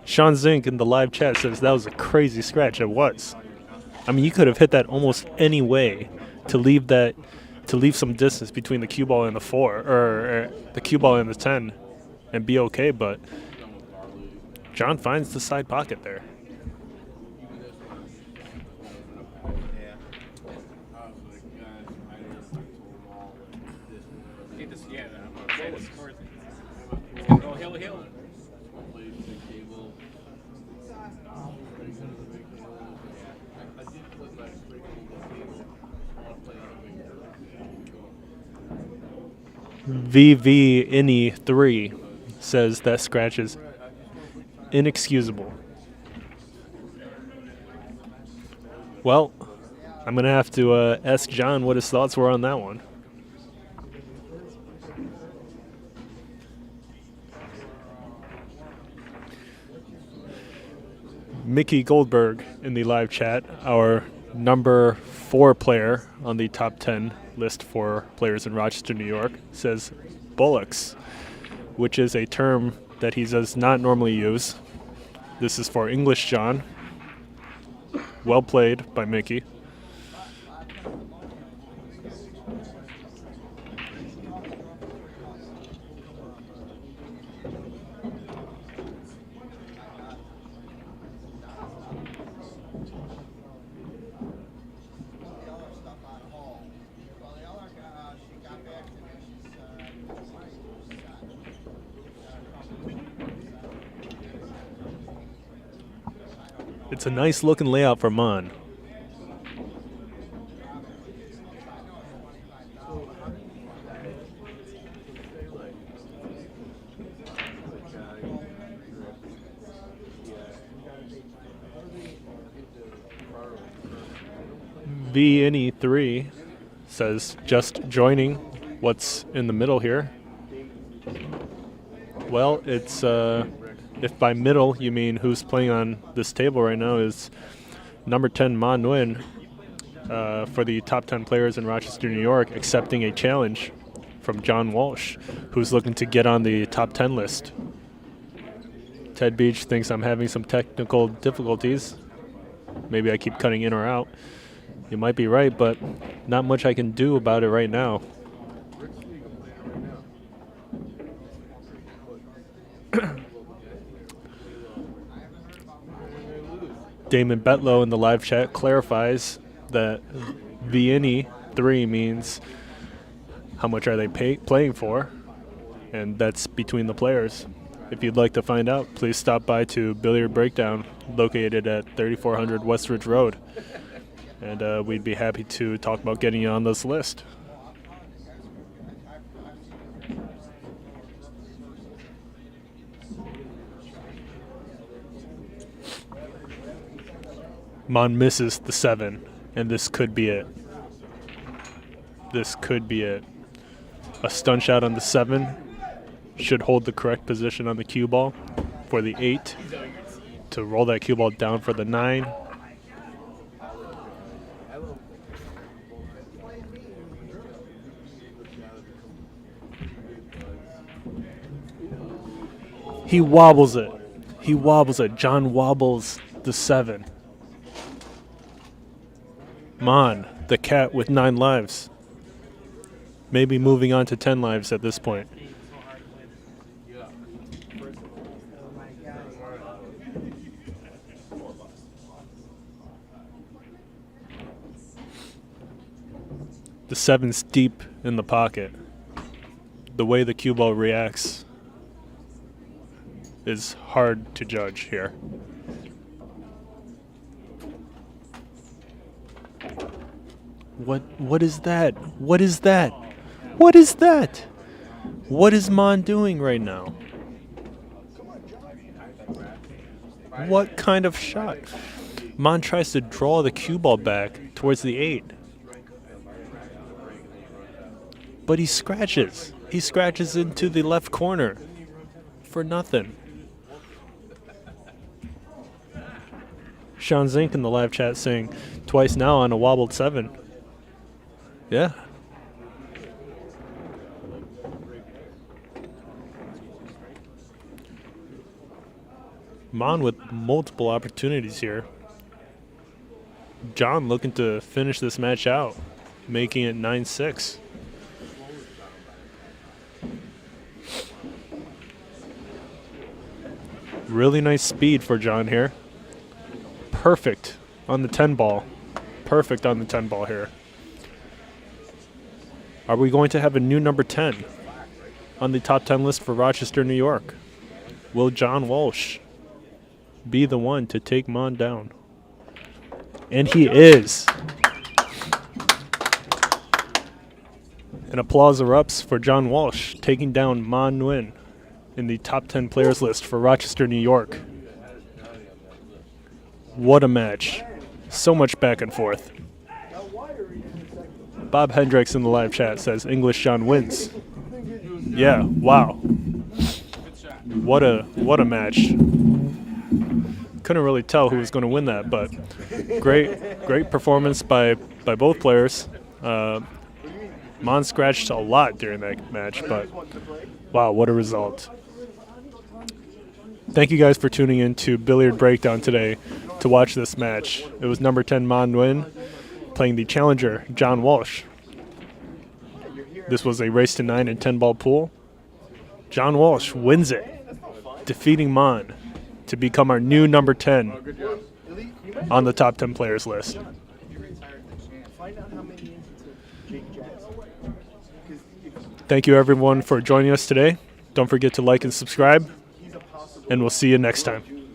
Shaun Zink in the live chat says that was a crazy scratch. It was. I mean, you could have hit that almost any way to leave some distance between the cue ball and the 4, or the cue ball and the 10, and be okay. But John finds the side pocket there. VV Innie 3 says that scratch is inexcusable. Well, I'm going to have to ask John what his thoughts were on that one. Mickey Goldberg in the live chat, our number 4 player on the top 10 list for players in Rochester, New York, says bullocks, which is a term that he does not normally use. This is for English John. Well played by Mickey. It's a nice looking layout for Mon. VNE3 says just joining what's in the middle here. Well, it's if by middle you mean who's playing on this table right now, is number 10 Manh Nguyen for the top 10 players in Rochester, New York, accepting a challenge from John Walsh, who's looking to get on the top 10 list. Ted Beach thinks I'm having some technical difficulties. Maybe I keep cutting in or out. You might be right, but not much I can do about it right now. Damon Betlow in the live chat clarifies that VNE 3 means how much are they playing for, and that's between the players. If you'd like to find out, please stop by to Billiard Breakdown, located at 3400 Westridge Road, and we'd be happy to talk about getting you on this list. Mon misses the 7, and this could be it. This could be it. A stun shot on the 7 should hold the correct position on the cue ball for the 8 to roll that cue ball down for the 9. He wobbles it. He wobbles it. John wobbles the 7. Mon, the cat with 9 lives. Maybe moving on to 10 lives at this point. The 7's deep in the pocket. The way the cue ball reacts is hard to judge here. What is that? What is that? What is that? What is Mon doing right now? What kind of shot? Mon tries to draw the cue ball back towards the 8. But he scratches. He scratches into the left corner for nothing. Shaun Zink in the live chat saying twice now on a wobbled 7. Yeah. Mon with multiple opportunities here. John looking to finish this match out. making it 9-6. Really nice speed for John here. Perfect on the 10 ball. Perfect on the 10 ball here. Are we going to have a new number 10 on the top 10 list for Rochester, New York? Will John Walsh be the one to take Mon down? And he is. And applause erupts for John Walsh taking down Manh Nguyen in the top 10 players list for Rochester, New York. What a match. So much back and forth. Bob Hendricks in the live chat says English John wins. Yeah, wow. What a match. Couldn't really tell who was going to win that, but great performance by both players. Mon scratched a lot during that match, but wow, what a result. Thank you guys for tuning in to Billiard Breakdown today to watch this match. It was number 10 Manh Nguyen playing the challenger John Walsh. This was a race to 9 and 10 ball pool. John Walsh wins it, defeating Mon to become our new number 10 on the top 10 players list. Thank you everyone for joining us today. Don't forget to like and subscribe, and we'll see you next time.